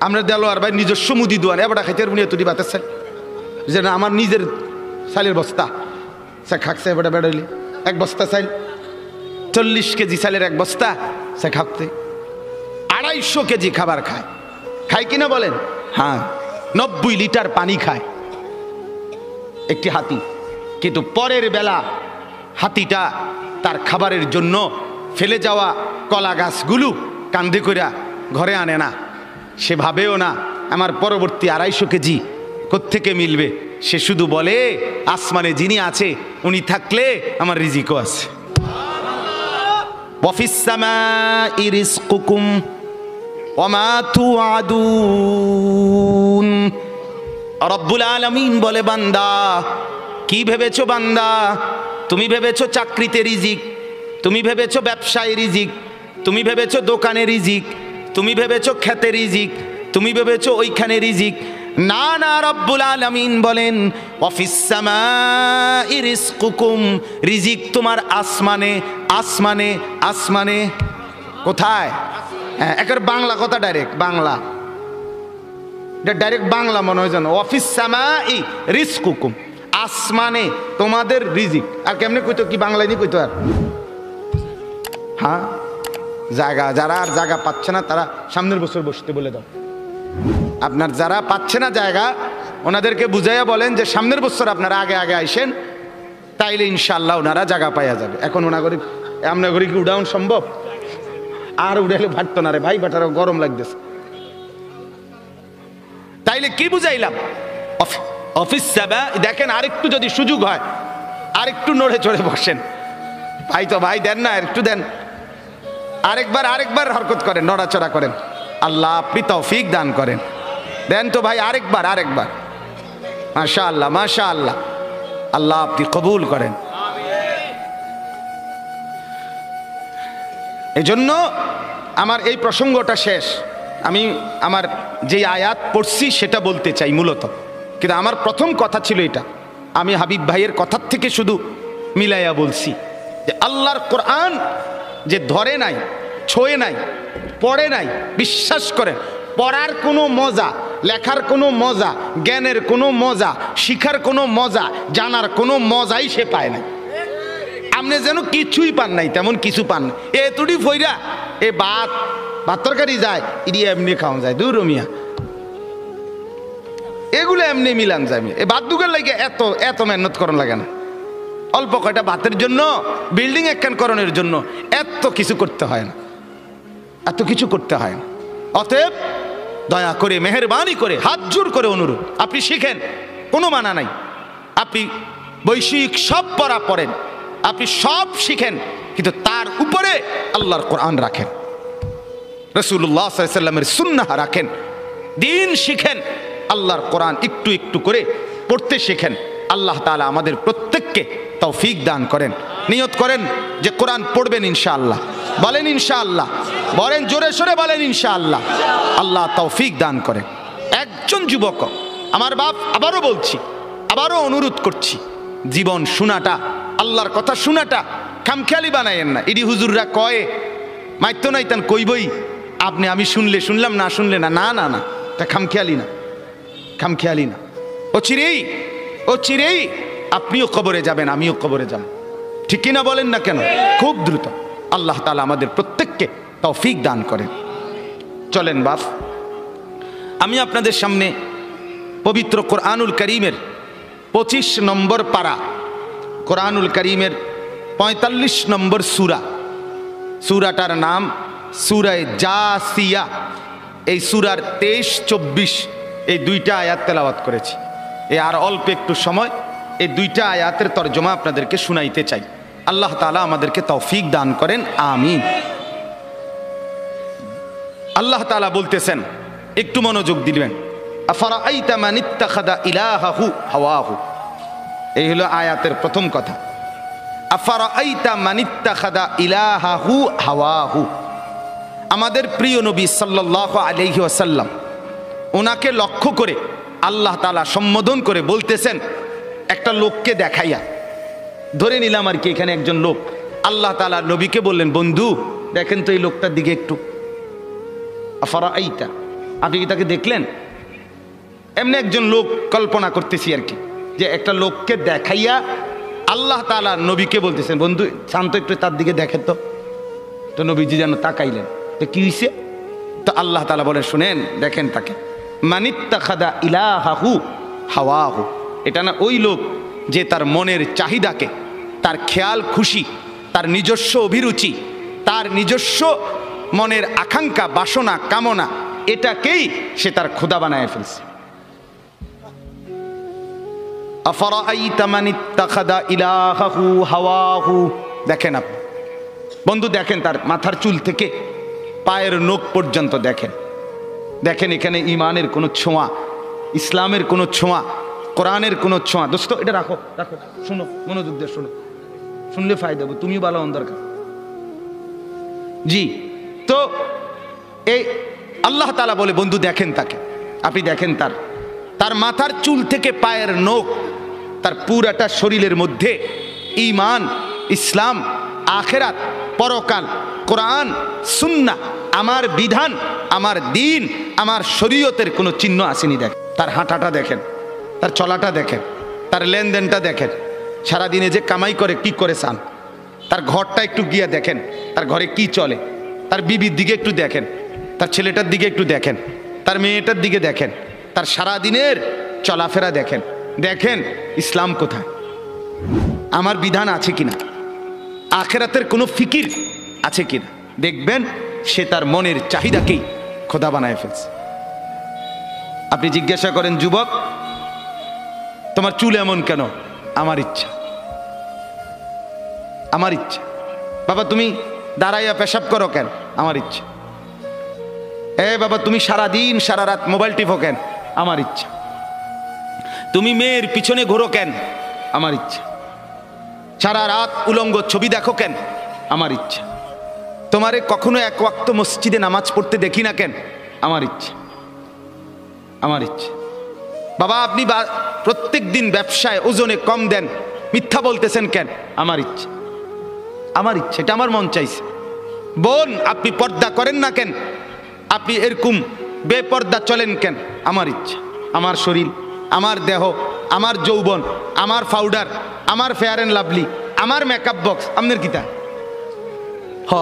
আমরা দেলোয়ার ভাই নিজস্ব মুদি দোয়ান এবার খাইতে বুনিয়া তুলি বাতাস যে না আমার নিজের চালের বস্তা সে খাকছে এবার বেড়াইলে এক বস্তা চাইল 40 কেজি চালের এক বস্তা সে খাকতে 250 কেজি খাবার খায়। খায় কিনা বলেন? হ্যাঁ, 90 লিটার পানি খায় একটি হাতি। কিন্তু পরের বেলা হাতিটা তার খাবারের জন্য ফেলে যাওয়া কলা গাছগুলো কান্ধে কইরা ঘরে আনে না। সে ভাবেও না আমার পরবর্তী 250 কেজি কোত্থেকে মিলবে। সে শুধু বলে আসমানে যিনি আছে উনি থাকলে আমার রিজিকও আছে। ওয়াফিস সামাই রিজকুকুম ওয়া মা তুআদুন। রব্বুল আলামিন বলে, বান্দা কি ভেবেছো বান্দা? তুমি ভেবেছো চাকরিতে রিজিক, তুমি ভেবেছো ব্যবসায় রিজিক, তুমি ভেবেছো দোকানে রিজিক, তুমি ভেবেছো খেতে রিজিক, তুমি ভেবেছো ওইখানে রিজিক। না না, রব্বুল আলামিন বলেন ওয়াফিস সামাই রিজকুকুম, রিজিক তোমার আসমানে আসমানে আসমানে। কোথায়? হ্যাঁ, একের বাংলা কথা, ডাইরেক্ট বাংলা, এটা ডাইরেক্ট বাংলা মনে হয় যেন। ওয়াফিস সামাই রিজকুকুম, আসমানে তোমাদের রিজিক। আর কেমনে কইতো? কি বাংলায় নি কইতো? আর হ্যাঁ, জায়গা যারা আর জায়গা পাচ্ছে না তারা সামনের বছর বসতে বলে দাও। আপনার যারা পাচ্ছে না জায়গা ওনাদেরকে বুঝাইয়া বলেন যে সামনের বছর আপনারা আগে আগে আইসেন, তাইলে ইনশাল্লাহ ওনারা জায়গা পাইয়া যাবে। এখন ওনাগরি আমনাগরি কি উড়াউন সম্ভব? আর উড়াইলে ভাটতো না রে ভাই, বাটারও গরম লাগতেছে। তাইলে কি বুঝাইলাম? অফিস যাবা, দেখেন আরেকটু যদি সুযোগ হয় আরেকটু নড়ে চড়ে বসেন। ভাই তো ভাই দেন না, একটু দেন, আরেকবার হরকত করেন, নড়াচড়া করেন। আল্লাহ আপনি তৌফিক দান করেন। দেন তো ভাই, আরেকবার মাশাআল্লাহ মাশাআল্লাহ, আল্লাহ আপনি কবুল করেন। এজন্য আমার এই প্রসঙ্গটা শেষ। আমি আমার যে আয়াত পড়ছি সেটা বলতে চাই মূলত, কিন্তু আমার প্রথম কথা ছিল এটা। আমি হাবিব ভাইয়ের কথার থেকে শুধু মিলাইয়া বলছি যে আল্লাহর কোরআন যে ধরে নাই, ছোঁয়ে নাই, পড়ে নাই, বিশ্বাস করেন পড়ার কোনো মজা, লেখার কোনো মজা, জ্ঞানের কোনো মজা, শিখার কোনো মজা, জানার কোনো মজাই সে পায় নাই। আপনি যেন কিছুই পান নাই, তেমন কিছু পান না। এ তুড়ি ফইরা এ ভাত তরকারি যায়, ইডি এমনি খাওয়া যায়, দূর মিয়া, এগুলো এমনি মিলান যায়। এ ভাত দুগের লাগে এত মেহনত করার লাগে না। অল্প কয়টা ভাতের জন্য, বিল্ডিং একখান করণের জন্য এত কিছু করতে হয় না, এত কিছু করতে হয় না। অতএব দয়া করে, মেহেরবানি করে, হাত জোর করে অনুরোধ, আপনি শিখেন, কোনো মানা নাই। আপনি বৈষয়িক সব পড়া পড়েন, আপনি সব শিখেন, কিন্তু তার উপরে আল্লাহর কোরআন রাখেন, রাসূলুল্লাহ সাল্লাল্লাহু আলাইহি ওয়াসাল্লামের সুন্নাহ রাখেন, দিন শিখেন, আল্লাহর কোরআন একটু একটু করে পড়তে শিখেন। আল্লাহ তাআলা আমাদের প্রত্যেককে তৌফিক দান করেন। নিয়ত করেন যে কোরআন পড়বেন ইনশাআল্লাহ। বলেন ইনশাআল্লাহ, বলেন জোরে সোরে বলেন ইনশাআল্লাহ। আল্লাহ তৌফিক দান করেন। একজন যুবক, আমার বাপ, আবারও বলছি, আবারও অনুরোধ করছি, জীবন শোনাটা, আল্লাহর কথা শোনাটা খামখেয়ালি বানায়েন না। ইডি হুজুররা কয়ে মাইতো নাইতান কইবই, আপনি আমি শুনলে শুনলাম, না শুনলে না, না না না, তা খামখেয়ালি না, খামখেয়ালি না। ও চিরেই আপনিও কবরে যাবেন, আমিও কবরে যাব, ঠিক কিনা বলেন না কেন? খুব দ্রুত। আল্লাহ তাআলা আমাদের প্রত্যেককে তৌফিক দান করেন। চলেন বাপ, আমি আপনাদের সামনে পবিত্র কোরআনুল কারীমের 25 নম্বর পারা, কোরআনুল কারীমের 45 নম্বর সূরা, সূরাটার নাম সূরা জাসিয়া। এই সূরার 23-24 এই দুইটা আয়াত তেলাওয়াত করেছি। আর অল্প একটু সময় এই দুইটা আয়াতের তরজমা আপনাদেরকে শুনাইতে চাই। আল্লাহ তাআলা আমাদেরকে তৌফিক দান করেন, আমিন। আল্লাহ তাআলা বলতেছেন, একটু মনোযোগ দিবেন, আফারাআইতা মান ইত্তাখাযা ইলাহাহু হাওয়াহু। এই হলো আয়াতের প্রথম কথা। আফারাআইতা মান ইত্তাখাযা ইলাহাহু হাওয়াহু। আমাদের প্রিয় নবী সাল্লাল্লাহু আলাইহি ওয়াসাল্লাম, ওনাকে লক্ষ্য করে আল্লাহ তাআলা সম্বোধন করে বলতেছেন একটা লোককে দেখাইয়া, ধরে নিলাম আর কি এখানে একজন লোক। আল্লাহ তাআলা নবীকে বললেন, বন্ধু দেখেন তো এই লোকটার দিকে একটু। আফারাআইতা, আপনি কি তাকে দেখলেন? এমনি একজন লোক কল্পনা করতেছি আর কি, যে একটা লোককে দেখাইয়া আল্লাহ তাআলা নবীকে বলতেছেন, বন্ধু শান্ত একটু তার দিকে দেখেন তো। তো নবীজি যেন তাকাইলেন, তো কি হয়েছে? তো আল্লাহ তাআলা বলে, শুনেন দেখেন তাকে, মানিত্তাখাযা ইলাহাহু হাওয়াহু। এটা না ওই লোক যে তার মনের চাহিদাকে, তার খেয়াল খুশি, তার নিজস্ব অভিরুচি, তার নিজস্ব মনের আকাঙ্ক্ষা, বাসনা, কামনা, এটাকেই সে তার খোদা বানায় ফেলছে। আফারাআইতা মান ইত্তাখাযা ইলাহাহু হাওয়াহু। দেখেন আপনি বন্ধু, দেখেন তার মাথার চুল থেকে পায়ের নখ পর্যন্ত দেখেন। দেখেন এখানে ইমানের কোনো ছোঁয়া, ইসলামের কোনো ছোঁয়া, কোরআনের কোনো ছোঁয়া। দোস্ত এটা রাখো, রাখো, শোনো, মনোযোগ দিয়ে শোনো, শুনলে ফায়দা হবে, তুমিও ভালো হন দরকার। জি, তো এই আল্লাহ তাআলা বলে, বন্ধু দেখেন তাকে, আপনি দেখেন তার মাথার চুল থেকে পায়ের নখ, তার পুরাটা শরীরের মধ্যে ঈমান, ইসলাম, আখিরাত, পরকাল, কোরআন, সুন্নাহ, আমার বিধান, আমার দ্বীন, আমার শরীয়তের কোনো চিহ্ন আসেনি। দেখেন তার হাঁটাটা দেখেন, তার চলাটা দেখেন, তার লেনদেনটা দেখেন, সারাদিনে যে কামাই করে কি করে চান, তার ঘরটা একটু গিয়ে দেখেন, তার ঘরে কি চলে, তার বিবির দিকে একটু দেখেন, তার ছেলেটার দিকে একটু দেখেন, তার মেয়েটার দিকে দেখেন, তার সারাদিনের চলাফেরা দেখেন। দেখেন ইসলাম কোথায়, আমার বিধান আছে কিনা, আখিরাতের কোনো ফিকির আছে কিনা। দেখবেন সে তার মনের চাহিদাকেই খোদা বানায় ফেলছে। আপনি জিজ্ঞাসা করেন, যুবক তোমার চুল এমন কেন? আমার ইচ্ছা, আমার ইচ্ছা। বাবা তুমি দাঁড়াইয়া পেশাব করো কেন? আমার ইচ্ছা। বাবা তুমি সারাদিন সারা রাত মোবাইল টিপো কেন? আমার ইচ্ছা। তুমি মেয়ের পিছনে ঘোরো কেন? আমার ইচ্ছা। সারা রাত উলঙ্গ ছবি দেখো কেন? আমার ইচ্ছা। তোমারে কখনো এক ওয়াক্ত মসজিদে নামাজ পড়তে দেখি না কেন? আমার ইচ্ছা, আমার ইচ্ছা। বাবা আপনি প্রত্যেক দিন ব্যবসায় ওজনে কম দেন, মিথ্যা বলতেছেন কেন? আমার ইচ্ছা, আমার ইচ্ছা, এটা আমার মন চাইছে। বোন আপনি পর্দা করেন না কেন? আপনি এরকম বেপর্দা চলেন কেন? আমার ইচ্ছা। আমার শরীর, আমার দেহ, আমার যৌবন, আমার পাউডার, আমার ফেয়ার অ্যান্ড লাভলি, আমার মেকআপ বক্স, আপনার কিতা?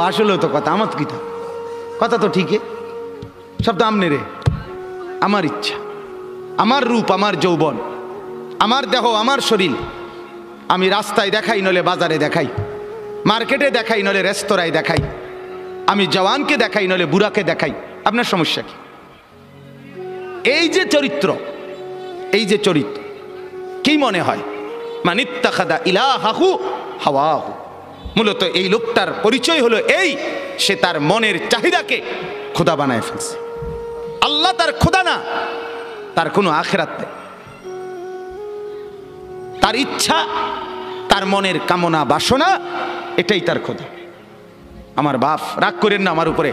আসলেও তো কথা, আমার কিতা কথা তো ঠিকই, সব তো আমনে রে। আমার ইচ্ছা, আমার রূপ, আমার যৌবন, আমার দেহ, আমার শরীর, আমি রাস্তায় দেখাই, নলে বাজারে দেখাই, মার্কেটে দেখাই, নলে রেস্তোরাঁয় দেখাই, আমি জওয়ানকে দেখাই, নলে বুড়াকে দেখাই, আপনার সমস্যা কি? এই যে চরিত্র, এই যে চরিত্র, কি মনে হয়? মানিত্তাখাযা ইলাহাহু হাওয়াহু। মূলত এই লোকটার পরিচয় হলো এই, সে তার মনের চাহিদাকে খোদা বানায় ফেলছে। আল্লাহ তার খোদা না, তার কোনো আখিরাত নেই। তার ইচ্ছা, তার মনের কামনা বাসনা, এটাই তার খোদা। আমার বাপ রাগ করেন না আমার উপরে,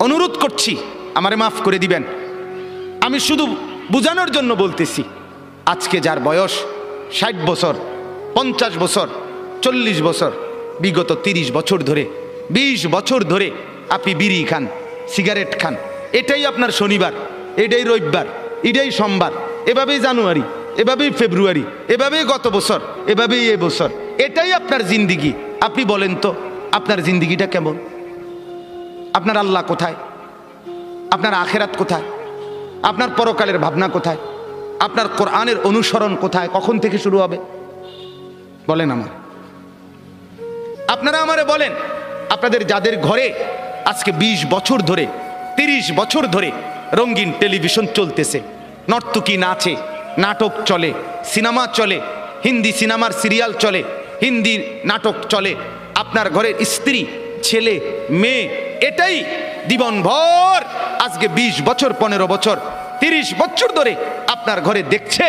অনুরোধ করছি আমারে মাফ করে দিবেন। আমি শুধু বুঝানোর জন্য বলতেছি, আজকে যার বয়স 60 বছর, 50 বছর, 40 বছর, বিগত 30 বছর ধরে, 20 বছর ধরে আপনি বিড়ি খান, সিগারেট খান, এটাই আপনার শনিবার, এটাই রবিবার, এটাই সোমবার, এভাবেই জানুয়ারি, এভাবেই ফেব্রুয়ারি, এভাবেই গত বছর, এভাবেই এ বছর, এটাই আপনার জিন্দিগি। আপনি বলেন তো আপনার জিন্দিগিটা কেমন? আপনার আল্লাহ কোথায়? আপনার আখেরাত কোথায়? আপনার পরকালের ভাবনা কোথায়? আপনার কোরআনের অনুসরণ কোথায়? কখন থেকে শুরু হবে বলেন আমার? আপনারা আমারে বলেন, আপনাদের যাদের ঘরে আজকে 20 বছর ধরে 30 বছর ধরে রঙিন টেলিভিশন চলতেছে, নর্তকী নাচে, নাটক চলে, সিনেমা চলে, হিন্দি সিনেমার সিরিয়াল চলে, হিন্দি নাটক চলে, আপনার ঘরের স্ত্রী, ছেলে, মেয়ে এটাই জীবনভর আজকে 20 বছর, 15 বছর, 30 বছর ধরে আপনার ঘরে দেখছে,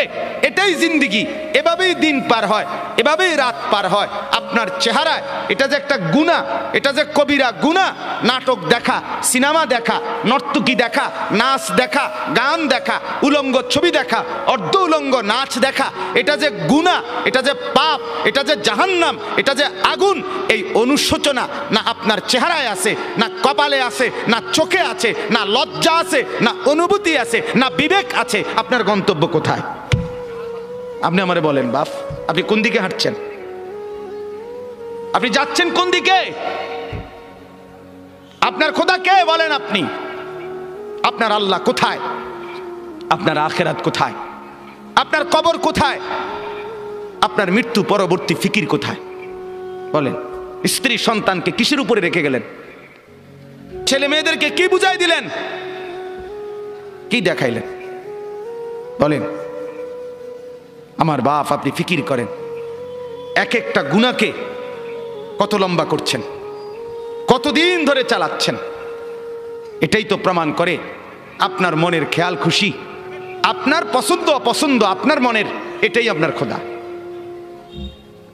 এটাই জিন্দিগি। এভাবেই দিন পার হয়, এভাবেই রাত পার হয়। আপনার চেহারায় এটা যে একটা গুনাহ, এটা যে কবিরা গুনাহ, নাটক দেখা, সিনেমা দেখা, নর্তকী দেখা, নাচ দেখা, গান দেখা, উলঙ্গ ছবি দেখা, অর্ধ উলঙ্গ নাচ দেখা, এটা যে গুনাহ, এটা যে পাপ, এটা যে জাহান্নাম, এটা যে আগুন, এই অনুশোচনা না আপনার চেহারায় আছে, না কপালে আছে, না চোখে আছে, না লজ্জা আছে, না অনুভূতি আছে, না বিবেক আছে। আপনার গন্তব্য কোথায়? আপনি আমারে বলেন বাপ, আপনি কোন দিকে হাঁটছেন? আপনি যাচ্ছেন কোন দিকে? আপনার খোদা কে বলেন আপনি? আপনার আল্লাহ কোথায়? আপনার আখিরাত কোথায়? আপনার কবর কোথায়? আপনার মৃত্যু পরবর্তী ফিকির কোথায় বলেন? স্ত্রী সন্তানকে কিসের উপরে রেখে গেলেন? ছেলে মেয়েদেরকে কি বুঝাই দিলেন? কি দেখাইলেন বলেন? আমার বাপ, আপনি ফিকির করেন, এক একটা গুনাহকে কত লম্বা করছেন, কতদিন ধরে চালাচ্ছেন। এটাই তো প্রমাণ করে আপনার মনের খেয়াল খুশি, আপনার পছন্দ অপছন্দ আপনার মনের, এটাই আপনার খোদা।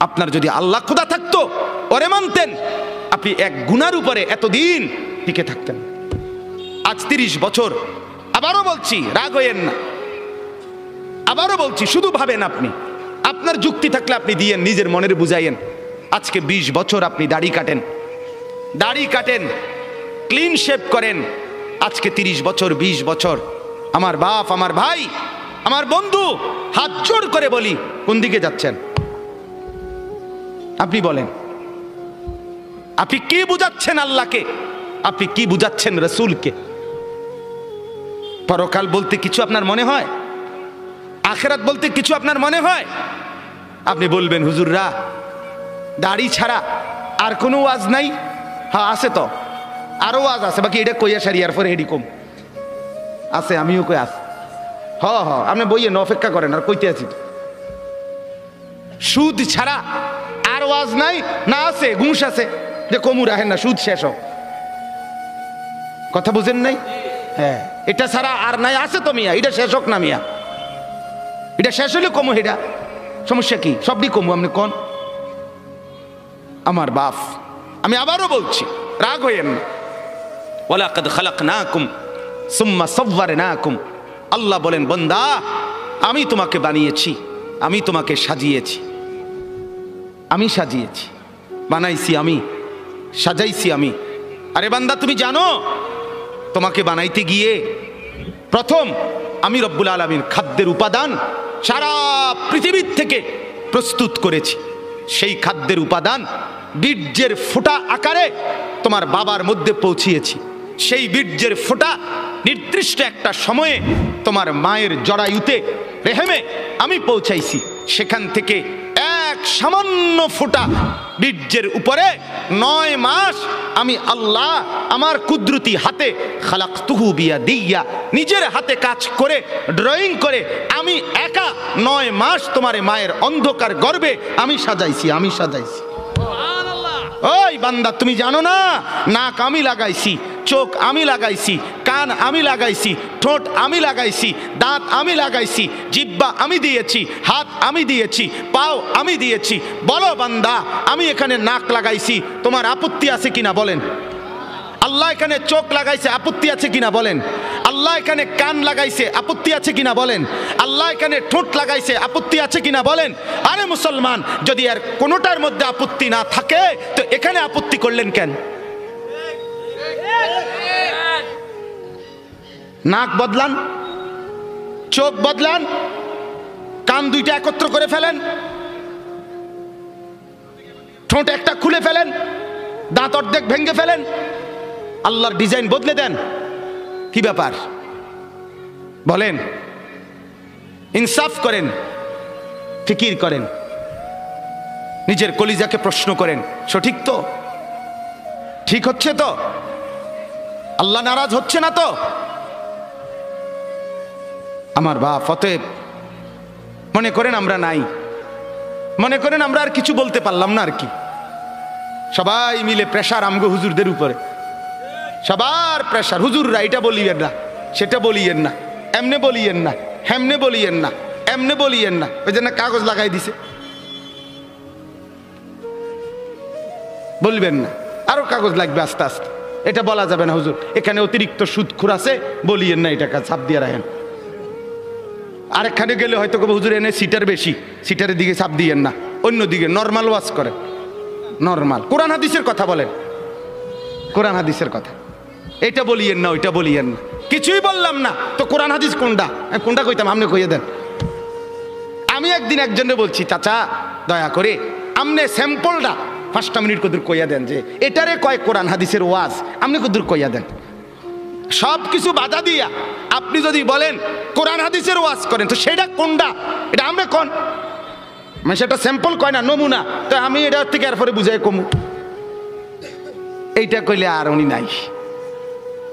আপনার যদি আল্লাহ খোদা থাকতো, ওরে মানতেন, আপনি এক গুনার উপরে এতদিন টিকে থাকতেন। আজ 30 বছর, আবারও বলছি রাগ হইয়েন না, আবারও বলছি শুধু ভাবেন, আপনি আপনার যুক্তি থাকলে আপনি দিয়েন, নিজের মনের বুঝাইয়েন। আজকে 20 বছর আপনি দাড়ি কাটেন, ক্লিন শেভ করেন, আজকে 30 বছর 20 বছর। আমার বাপ, আমার ভাই, আমার বন্ধু, হাত জোড় করে বলি, কোন দিকে যাচ্ছেন? আপনি বলেন, আপনি কি বুঝাচ্ছেন আল্লাহকে? আপনি কি বুঝাচ্ছেন রসুলকে? পরকাল বলতে কিছু আপনার মনে হয়? আখিরাত বলতে কিছু আপনার মনে হয়? আপনি বলবেন হুজুররা দাড়ি ছাড়া আর কোনো ওয়াজ নাই? হ্যাঁ আছে তো, আরো ওয়াজ আছে, বাকি এটা কইয়া সারিয়ার পরে হেডি কম আছে, আমিও কই আস। হ আপনি বইয়েন, অপেক্ষা করেন, আর কইতে আছি। সুদ ছাড়া আর ওয়াজ নাই না? আছে, ঘুষ আছে, যে কমু রাখেন না, সুদ শেষ হোক। কথা বুঝেন নাই? হ্যাঁ, এটা ছাড়া আর নাই? আছে তো মিয়া, এটা শেষ হোক না মিয়া, এটা শেষ হলে কমু, এটা সমস্যা কি? সবই কমু, আপনি কোন? আমার বাপ, আমি আবারও বলছি, রাগ হইয়েন না। ওয়ালাকাদ খালাকনাকুম সুম্মা সাওয়ারনাকুম। আল্লাহ বলেন, বান্দা আমি তোমাকে বানিয়েছি, আমি তোমাকে সাজিয়েছি, আমি সাজিয়েছি, বানাইছি আমি, সাজাইছি আমি। আরে বান্দা তুমি জানো, তোমাকে বানাইতে গিয়ে প্রথম আমি রব্বুল আলামিন খাদ্যের উপাদান সারা পৃথিবীর থেকে প্রস্তুত করেছি। সেই খাদ্যের উপাদান বীর্যের ফোঁটা আকারে তোমার বাবার মধ্যে পৌঁছিয়েছি। সেই বীর্যের ফোঁটা নির্দিষ্ট একটা সময়ে তোমার মায়ের জরায়ুতে, রেহেমে আমি পৌঁছাইছি। সেখান থেকে এক সামান্য ফোঁটা বীর্যের উপরে 9 মাস আমি আল্লাহ আমার কুদরতি হাতে, খালাকতুহু বিয়াদিয়া, নিজের হাতে কাজ করে, ড্রয়িং করে আমি একা 9 মাস তোমার মায়ের অন্ধকার গর্ভে আমি সাজাইছি, আমি সাজাইছি। ওই বান্দা তুমি জানো না, নাক আমি লাগাইছি, চোখ আমি লাগাইছি, কান আমি লাগাইছি, ঠোঁট আমি লাগাইছি, দাঁত আমি লাগাইছি, জিহ্বা আমি দিয়েছি, হাত আমি দিয়েছি, পাও আমি দিয়েছি। বলো বান্দা, আমি এখানে নাক লাগাইছি, তোমার আপত্তি আছে কিনা বলেন? আল্লাহ এখানে চোখ লাগাইছে, আপত্তি আছে কিনা বলেন? আল্লাহ এখানে কান লাগাইছে, আপত্তি আছে কিনা বলেন? আল্লাহ এখানে ঠোঁট লাগাইছে, আপত্তি আছে কিনা বলেন? আরে মুসলমান, যদি আর কোনোটার মধ্যে আপত্তি না থাকে তো এখানে আপত্তি করলেন কেন? নাক বদলান, চোখ বদলান, কান দুইটা একত্র করে ফেলেন, ঠোঁট একটা খুলে ফেলেন, দাঁত অর্ধেক ভেঙে ফেলেন, আল্লাহর ডিজাইন বদলে দেন। কি ব্যাপার বলেন? ইনসাফ করেন, ফিকির করেন, নিজের কলিজাকে প্রশ্ন করেন, সঠিক তো? ঠিক হচ্ছে তো? আল্লাহ নারাজ হচ্ছে না তো? আমার বাপ, অতএব মনে করেন আমরা নাই, মনে করেন আমরা আর কিছু বলতে পারলাম না আর কি। সবাই মিলে প্রেশার আমগো হুজুরদের উপরে, সবার প্রেশার। হুজুররা এটা বলিয়েন না, সেটা বলিয়েন না, এমনে বলিয়েন না, হেমনে বলিয়েন না, এমনে বলিয়েন না। ওই জন্য কাগজ লাগাই দিছে, বলবেন না, আরো কাগজ লাগবে আস্তে আস্তে। এটা বলা যাবে না হুজুর, এখানে অতিরিক্ত সুদখোর আছে, বলিয়েন না, এটাকে ছাপ দিয়ে রাখেন। আরেকখানে গেলে হয়তো হুজুর এনে সিটার বেশি, সিটারের দিকে ছাপ দিয়েন না, অন্যদিকে নর্মাল ওয়াজ করেন। নর্মাল কোরআন হাদিসের কথা বলেন, কোরআন হাদিসের কথা। এটা বলিয়েন না, ওইটা বলিয়েন না। কিছুই বললাম না তো কোরআন হাদিস কোনটা? কোনটা কইতাম, আপনি কইয়ে দেন। আমি একদিন একজনে বলছি, চাচা দয়া করে আপনি স্যাম্পলটা 5টা মিনিট কদূর কইয়া দেন, যে এটারে কয় কোরআন হাদিসের ওয়াজ, আপনি কদূর কইয়া দেন। সব কিছু বাধা দিয়া আপনি যদি বলেন কোরআন হাদিসের ওয়াজ করেন, তো সেটা কোনটা? এটা আমরা কোন মানে সেটা স্যাম্পল কয় না, নমুনা। তো আমি এটা থেকে এরপরে বুঝাই কমু, এইটা কইলে আর উনি নাই।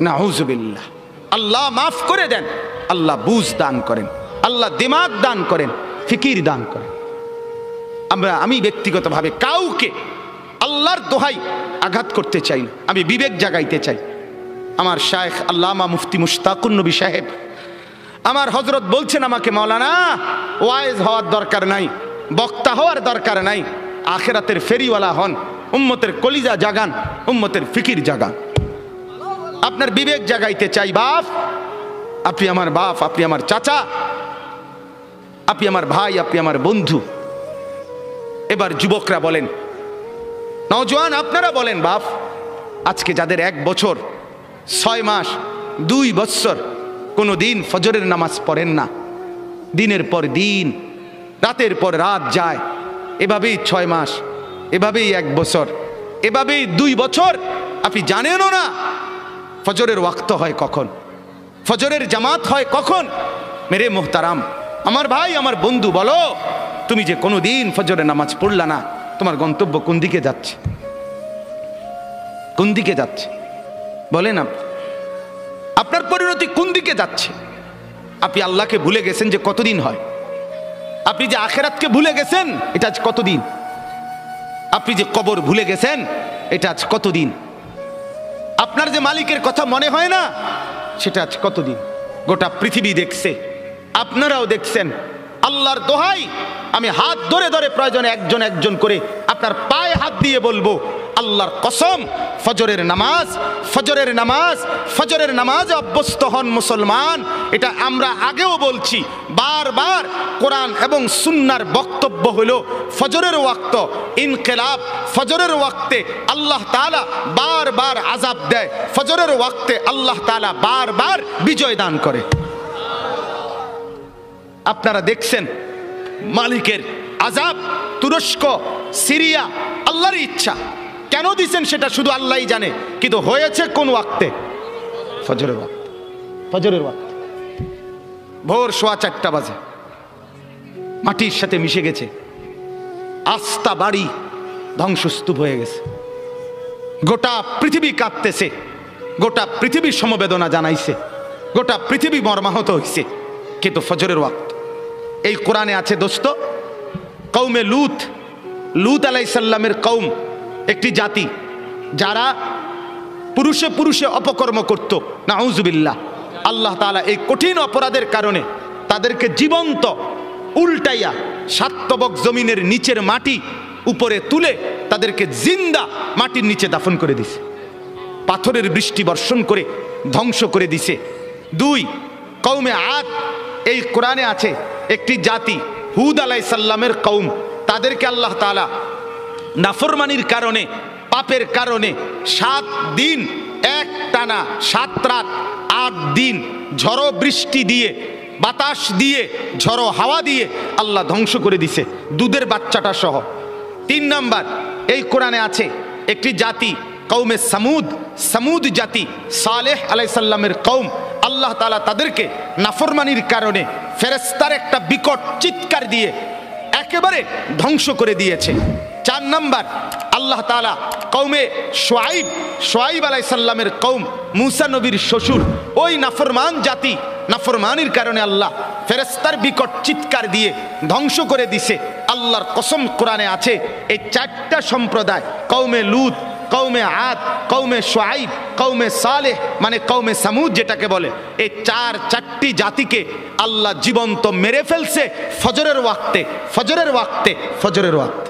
নাউযুবিল্লাহ। আল্লাহ মাফ করে দেন, আল্লাহ বুঝ দান করেন, আল্লাহ দিমাগ দান করেন, ফিকির দান করেন। আমি ব্যক্তিগতভাবে কাউকে আল্লাহর দোহাই আঘাত করতে চাই না, আমি বিবেক জাগাইতে চাই। আমার শায়েখ আল্লামা মুফতি মুশতাকুন নবী সাহেব, আমার হযরত বলছেন আমাকে, মাওলানা ওয়াইজ হওয়ার দরকার নাই, বক্তা হওয়ার দরকার নাই, আখিরাতের ফেরিওয়ালা হন, উম্মতের কলিজা জাগান, উম্মতের ফিকির জাগান। আপনার বিবেক জাগাইতে চাই বাপ। আপনি আমার বাপ, আপনি আমার চাচা, আপনি আমার ভাই, আপনি আমার বন্ধু। এবার যুবকরা বলেন, নওজোয়ান আপনারা বলেন, বাপ আজকে যাদের 1 বছর 6 মাস 2 বছর কোনো দিন ফজরের নামাজ পড়েন না, দিনের পর দিন রাতের পর রাত যায়, এভাবেই 6 মাস, এভাবেই 1 বছর, এভাবেই 2 বছর, আপনি জানেনও না ফজরের ওয়াক্ত হয় কখন, ফজরের জামাত হয় কখন। মেরে মোহতারাম, আমার ভাই, আমার বন্ধু, বলো তুমি যে কোনো দিন ফজরের নামাজ পড়লা না, তোমার গন্তব্য কোন দিকে যাচ্ছে? কোন দিকে যাচ্ছে বলেন? আপনার পরিণতি কোন দিকে যাচ্ছে? আপনি আল্লাহকে ভুলে গেছেন যে কতদিন হয়, আপনি যে আখিরাতকে ভুলে গেছেন এটা আজ কতদিন, আপনি যে কবর ভুলে গেছেন এটা আজ কতদিন, আপনার যে মালিকের কথা মনে হয় না সেটা আজ কতদিন। গোটা পৃথিবী দেখছে, আপনারাও দেখছেন। আল্লাহর দোহাই, আমি হাত ধরে ধরে প্রয়োজনে একজন একজন করে আপনার পায়ে হাত দিয়ে বলবো, আল্লাহর কসম, ফজরের নামাজ, ফজরের নামাজ, ফজরের নামাজে অভ্যস্ত হন মুসলমান। এটা আমরা আগেও বলছি বারবার। কোরআন এবং সুন্নাহর বক্তব্য হলো ফজরের ওয়াক্ত ইনকিলাব, ফজরের ওয়াক্তে আল্লাহ তাআলা বারবার আযাব দেয়, ফজরের ওয়াক্তে আল্লাহ তাআলা বারবার বিজয় দান করে। আপনারা দেখছেন মালিকের আযাব, তুরস্ক, সিরিয়া, আল্লাহর ইচ্ছা। কেন দিচ্ছেন সেটা শুধু আল্লাহই জানে, কিন্তু হয়েছে কোন ওয়াক্তে? ফজরের ওয়াক্ত। ফজরের ওয়াক্ত ভোর 4:15 বাজে, মাটির সাথে মিশে গেছে, আস্থা বাড়ি ধ্বংসস্তূপ হয়ে গেছে, গোটা পৃথিবী কাঁপতেছে, গোটা পৃথিবীর সমবেদনা জানাইছে, গোটা পৃথিবী মর্মাহত হয়েছে, কিন্তু ফজরের ওয়াক্ত। এই কোরআনে আছে দোস্ত, কওমে লূত, লূত আলাইহিস সালামের কওম একটি জাতি যারা পুরুষে পুরুষে অপকর্ম করত, নাউযুবিল্লাহ। আল্লাহ তাআলা এই কঠিন অপরাধের কারণে তাদেরকে জীবন্ত উল্টাইয়া 7 তবক জমিনের নিচের মাটি উপরে তুলে তাদেরকে জিন্দা মাটির নিচে দাফন করে দিছে, পাথরের বৃষ্টি বর্ষণ করে ধ্বংস করে দিছে। 2 কওমে আদ, এই কোরআনে আছে একটি জাতি, হুদ আলাইহিস সালামের কওম, তাদেরকে আল্লাহ তাআলা নাফরমানির কারণে, পাপের কারণে 7 দিন এক টানা 7 রাত 8 দিন ঝড়ো বৃষ্টি দিয়ে, বাতাস দিয়ে, ঝড়ো হাওয়া দিয়ে আল্লাহ ধ্বংস করে দিছে, দুধের বাচ্চাটা সহ। 3 নাম্বার, এই কোরআনে আছে একটি জাতি কওমে সামুদ, সামুদ জাতি, সালেহ আলাইহিস সালামের কওম, আল্লাহ তাআলা তাদেরকে নাফরমানির কারণে ফেরেশতার একটা বিকট চিৎকার দিয়ে একেবারে ধ্বংস করে দিয়েছে। 4 নাম্বার, আল্লাহ তাআলা কওমে শুআইব, শুআইব আলাইহিস সালামের কওম, মূসা নবীর শ্বশুর, ওই নাফরমান জাতি, নাফরমানির কারণে আল্লাহ ফেরেশতার বিকট চিৎকার দিয়ে ধ্বংস করে দিছে। আল্লাহর কসম, কোরআনে আছে এই 4টা সম্প্রদায়, কওমে লূত, কওমে আদ, কওমে শুআইব, কওমে সালেহ মানে কওমে সামুদ যেটাকে বলে, এই 4টি জাতিকে আল্লাহ জীবন্ত মেরে ফেলছে ফজরের ওয়াক্তে, ফজরের ওয়াক্তে, ফজরের ওয়াক্তে।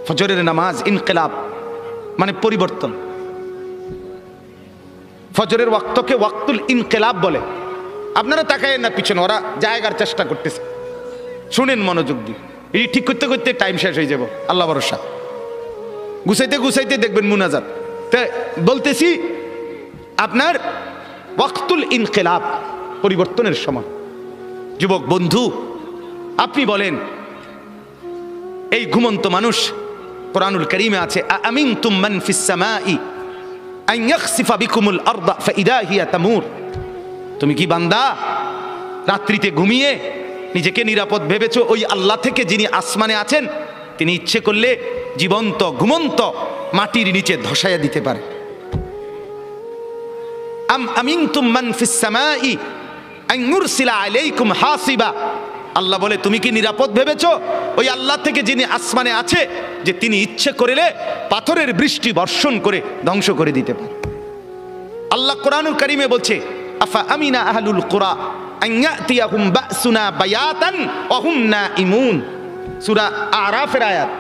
ফজরের নামাজ ইনকিলাব মানে পরিবর্তন। ফজরের ওয়াক্তকে ওয়াক্তুল ইনকিলাব বলে। আপনারা তাকায়েন না পিছনে, ওরা জায়গার চেষ্টা করতেছে, শুনেন মনোযোগ দিয়ে। এই ঠিক করতে করতে টাইম শেষ হয়ে যাব, আল্লাহ ভরসা। গুছাইতে গুছাইতে দেখবেন মুনাজাত। তা বলতেছি আপনার ওয়াক্তুল ইনকিলাব, পরিবর্তনের সময়। যুবক বন্ধু, আপনি বলেন এই ঘুমন্ত মানুষ, কোরআনুল কারীমে আছে আমিনতুম মান ফিস সামাই আন ইয়াখসিফা বিকুমুল আরদা ফাইদা হিয়া তামুর। তুমি কি বান্দা রাত্রিতে ঘুমিয়ে নিজেকে নিরাপদ ভেবেছো ওই আল্লাহ থেকে যিনি আসমানে আছেন, তিনি ইচ্ছে করলে জীবন্ত ঘুমন্ত মাটির নিচে ধসাইয়া দিতে পারে। আম আমিনতুম মান ফিস সামাই আন ইউরসিলা আলাইকুম হাসিবা। আল্লাহ বলে তুমি কি নিরাপদ ভেবেছো ওই আল্লাহ থেকে যিনি আসমানে আছে, যে তিনি ইচ্ছে করলে পাথরের বৃষ্টি বর্ষণ করে ধ্বংস করে দিতে পারে। আল্লাহ কোরআনুল কারীমে বলছে আফা আমিনা আহলুল কুরা আন ইয়াতিয়াহুম বাসুনা বায়াতান ওয়া হুম নাঈমুন, সূরা আরাফের আয়াত।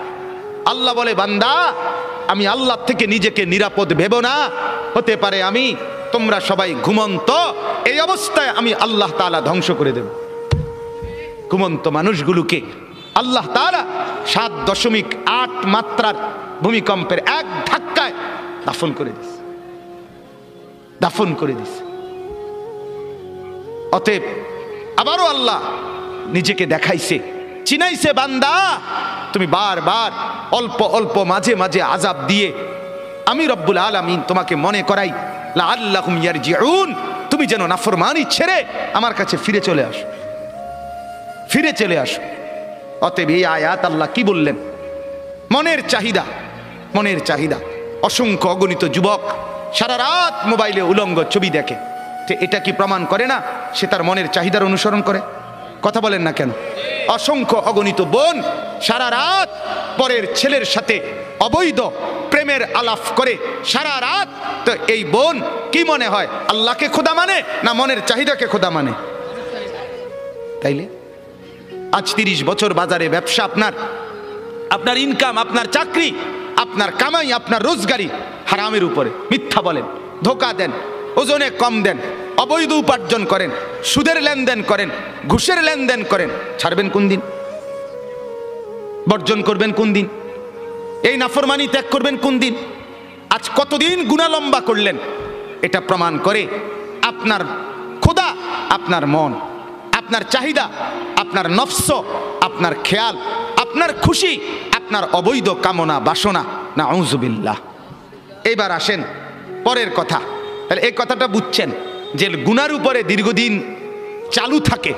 আল্লাহ বলে বান্দা আমি আল্লাহ থেকে নিজেকে নিরাপদ ভেবো না, হতে পারে আমি তোমরা সবাই ঘুমন্ত, এই অবস্থায় আমি আল্লাহ তাআলা ধ্বংস করে দেব। ঘুমন্ত মানুষগুলোকে আল্লাহ তাআলা 7.8 মাত্রার ভূমিকম্পের এক ধাক্কায় দাফন করে দিছে, দাফন করে দিছে। অতএব আবারও আল্লাহ নিজেকে দেখাইছে, চিনাইছে বান্দা তুমি বারবার অল্প অল্প মাঝে মাঝে আযাব দিয়ে আমি রব্বুল আলামিন তোমাকে মনে করাই লাআল্লাহুম ইয়ারজিউন, তুমি যেন নাফরমানি ছেড়ে আমার কাছে ফিরে চলে আসো, ফিরে চলে আসো। অতএব এই আয়াত আল্লাহ কি বললেন? মনের চাহিদা, মনের চাহিদা। অসংখ্য অগণিত যুবক সারা রাত মোবাইলে উলঙ্গ ছবি দেখে, এটা কি প্রমাণ করে না সে তার মনের চাহিদার অনুসরণ করে? কথা বলেন না কেন? অসংখ্য অগণিত বোন সারা রাত পরের ছেলের সাথে অবৈধ প্রেমের আলাপ করে সারা রাত, তো এই বোন কি মনে হয় আল্লাহকে খোদা মানে না মনের চাহিদাকে খোদা মানে? তাইলে আজ 30 বছর বাজারে ব্যবসা, আপনার ইনকাম, আপনার চাকরি, আপনার কামাই, আপনার রোজগারি হারামের উপরে। মিথ্যা বলেন, ধোকা দেন, ওজনে কম দেন, অবৈধ উপার্জন করেন, সুদের লেনদেন করেন, ঘুষের লেনদেন করেন, ছাড়বেন কোন দিন? বর্জন করবেন কোন দিন? এই নাফরমানি ত্যাগ করবেন কোন দিন? আজ কতদিন গুনাহ লম্বা করলেন? এটা প্রমাণ করে আপনার খোদা আপনার মন, আপনার চাহিদা, আপনার নফস, আপনার খেয়াল, আপনার খুশি, আপনার অবৈধ কামনা বাসনা। নাউযুবিল্লাহ। এবার আসেন পরের কথা। তাহলে এই কথাটা বুঝছেন যে গুনার উপরে দীর্ঘদিন চালু থাকে,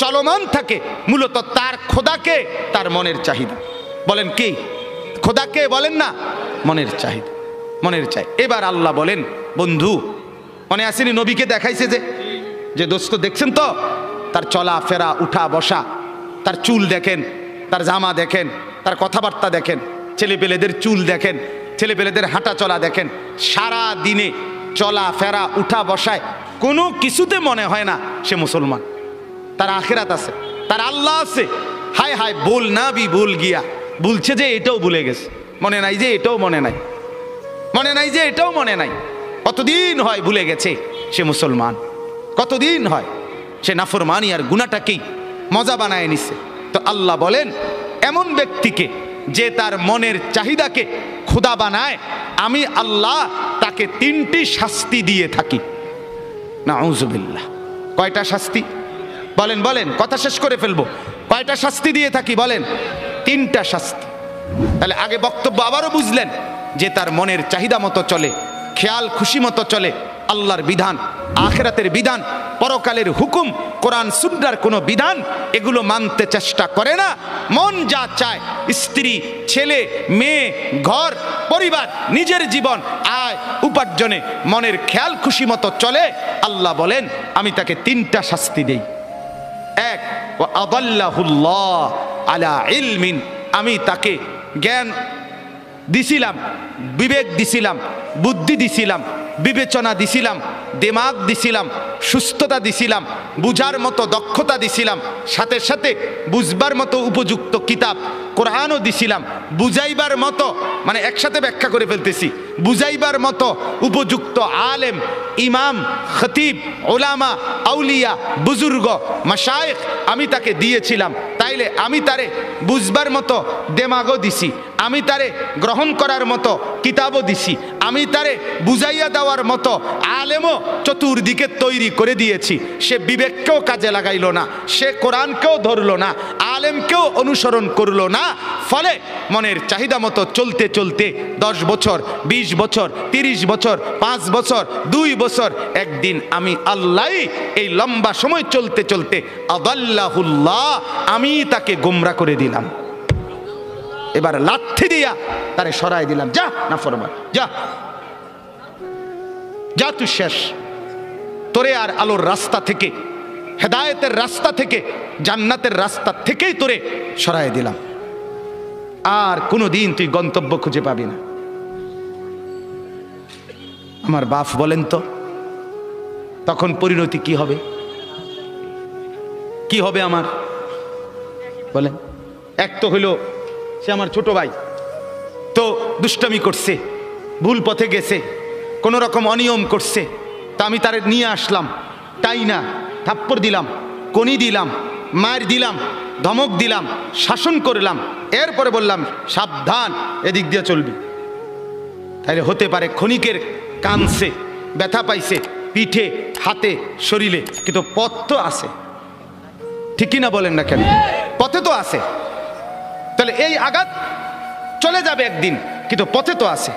চলমান থাকে, মূলত তার খোদাকে, তার মনের চাহিদা। বলেন কি? খোদাকে বলেন না, মনের চাহিদা, মনের চাই। এবার আল্লাহ বলেন বন্ধু, মনে আসেনি নবীকে দেখাইছে যে দোস্ত দেখছেন তো তার চলা ফেরা, উঠা বসা, তার চুল দেখেন, তার জামা দেখেন, তার কথাবার্তা দেখেন, ছেলেপেলেদের চুল দেখেন, ছেলেপেলেদের হাঁটা চলা দেখেন, সারা দিনে চলা ফেরা উঠা বসায় কোনো কিছুতে মনে হয় না সে মুসলমান। তার আখিরাত আছে, তার আল্লাহ আছে। হায় হায় বল না বি ভুল গিয়া, বলছে যে এটাও ভুলে গেছে, মনে নাই যে এটাও মনে নাই, মনে নাই যে এটাও মনে নাই। কতদিন হয় ভুলে গেছে সে মুসলমান, কতদিন হয় সে নাফরমানি আর গুনাহটাকেই মজা বানায় নিছে। তো আল্লাহ বলেন এমন ব্যক্তিকে যে তার মনের চাহিদাকে খোদা বানায়, আমি আল্লাহ তাকে তাকে 3টি শাস্তি দিয়ে থাকি। নাউজুবিল্লাহ। কয়টা শাস্তি বলেন? বলেন, কথা শেষ করে ফেলবো। কয়টা শাস্তি দিয়ে থাকি বলেন? 3টা শাস্তি। তাহলে আগে বক্তব্য আবারও বুঝলেন যে তার মনের চাহিদা মতো চলে, খেয়াল খুশি মতো চলে, আল্লাহর বিধান, আখিরাতের বিধান, পরকালের হুকুম, কোরআন সুন্নাহর কোনো বিধান এগুলো মানতে চেষ্টা করে না। মন যা চায়, স্ত্রী, ছেলে, মেয়ে, ঘর, পরিবার, নিজের জীবন, আয় উপার্জনে মনের খেয়াল খুশি মতো চলে। আল্লাহ বলেন আমি তাকে 3টা শাস্তি দেই। 1, ওয়া আদাল্লাহুল্লাহ আলা ইলমিন, আমি তাকে জ্ঞান দিছিলাম, বিবেক দিছিলাম, বুদ্ধি দিছিলাম, বিবেচনা দিছিলাম, দিমাগ দিছিলাম, সুস্থতা দিছিলাম, বুঝার মতো দক্ষতা দিছিলাম, সাথে সাথে বুঝবার মতো উপযুক্ত কিতাব কোরআনও দিছিলাম, বুঝাইবার মতো, মানে একসাথে ব্যাখ্যা করে ফেলতেছি, বুঝাইবার মতো উপযুক্ত আলেম, ইমাম, খতিব, ওলামা, আউলিয়া, বুজুর্গ, মাশায়েখ আমি তাকে দিয়েছিলাম। তাইলে আমি তারে বুঝবার মতো দেমাগও দিছি, আমি তারে গ্রহণ করার মতো কিতাবও দিছি, আমি তারে বুঝাইয়া দেওয়ার মতো আলেমও চতুর্দিকে তৈরি করে দিয়েছি। সে বিবেককেও কাজে লাগাইল না, সে কোরআনকেও ধরল না, আলেমকেও অনুসরণ করল না। ফলে মনের চাহিদা মতো চলতে চলতে 10 বছর, 20 বছর, 30 বছর, 5 বছর, 2 বছর, একদিন আমি আল্লাহ এই লম্বা সময় চলতে চলতে আদাল্লাহুল্লাহ, আমি তাকে গোমরা করে দিলাম। এবার লাঠি দিয়া তারে সরাই দিলাম, যা নাফরমান, যা যা, তুই শেষ। তোরে আর আলোর রাস্তা থেকে, হেদায়েতের রাস্তা থেকে, জান্নাতের রাস্তা থেকেই তোরে সরাই দিলাম। আর কোনোদিন তুই গন্তব্য খুঁজে পাবি না। আমার বাপ বলেন তো তখন পরিণতি কি হবে? কি হবে আমার বলেন? এক তো হইল সে আমার ছোট ভাই, তো দুষ্টামি করছে, ভুল পথে গেছে, কোনো রকম অনিয়ম করছে, তা আমি তারে নিয়ে আসলাম, তাই না থাপ্পড় দিলাম, কনি দিলাম, মার দিলাম, ধমক দিলাম, শাসন করলাম, এরপরে বললাম সাবধান এদিক দিয়ে চলবি। তাহলে হতে পারে ক্ষণিকের কানছে, ব্যথা পাইছে পিঠে, হাতে, শরীরে, কিন্তু পথ তো আছে, ঠিক কিনা বলেন না কেন? পথে তো আছে। তাহলে এই আঘাত চলে যাবে একদিন, কিন্তু পথে তো আছে।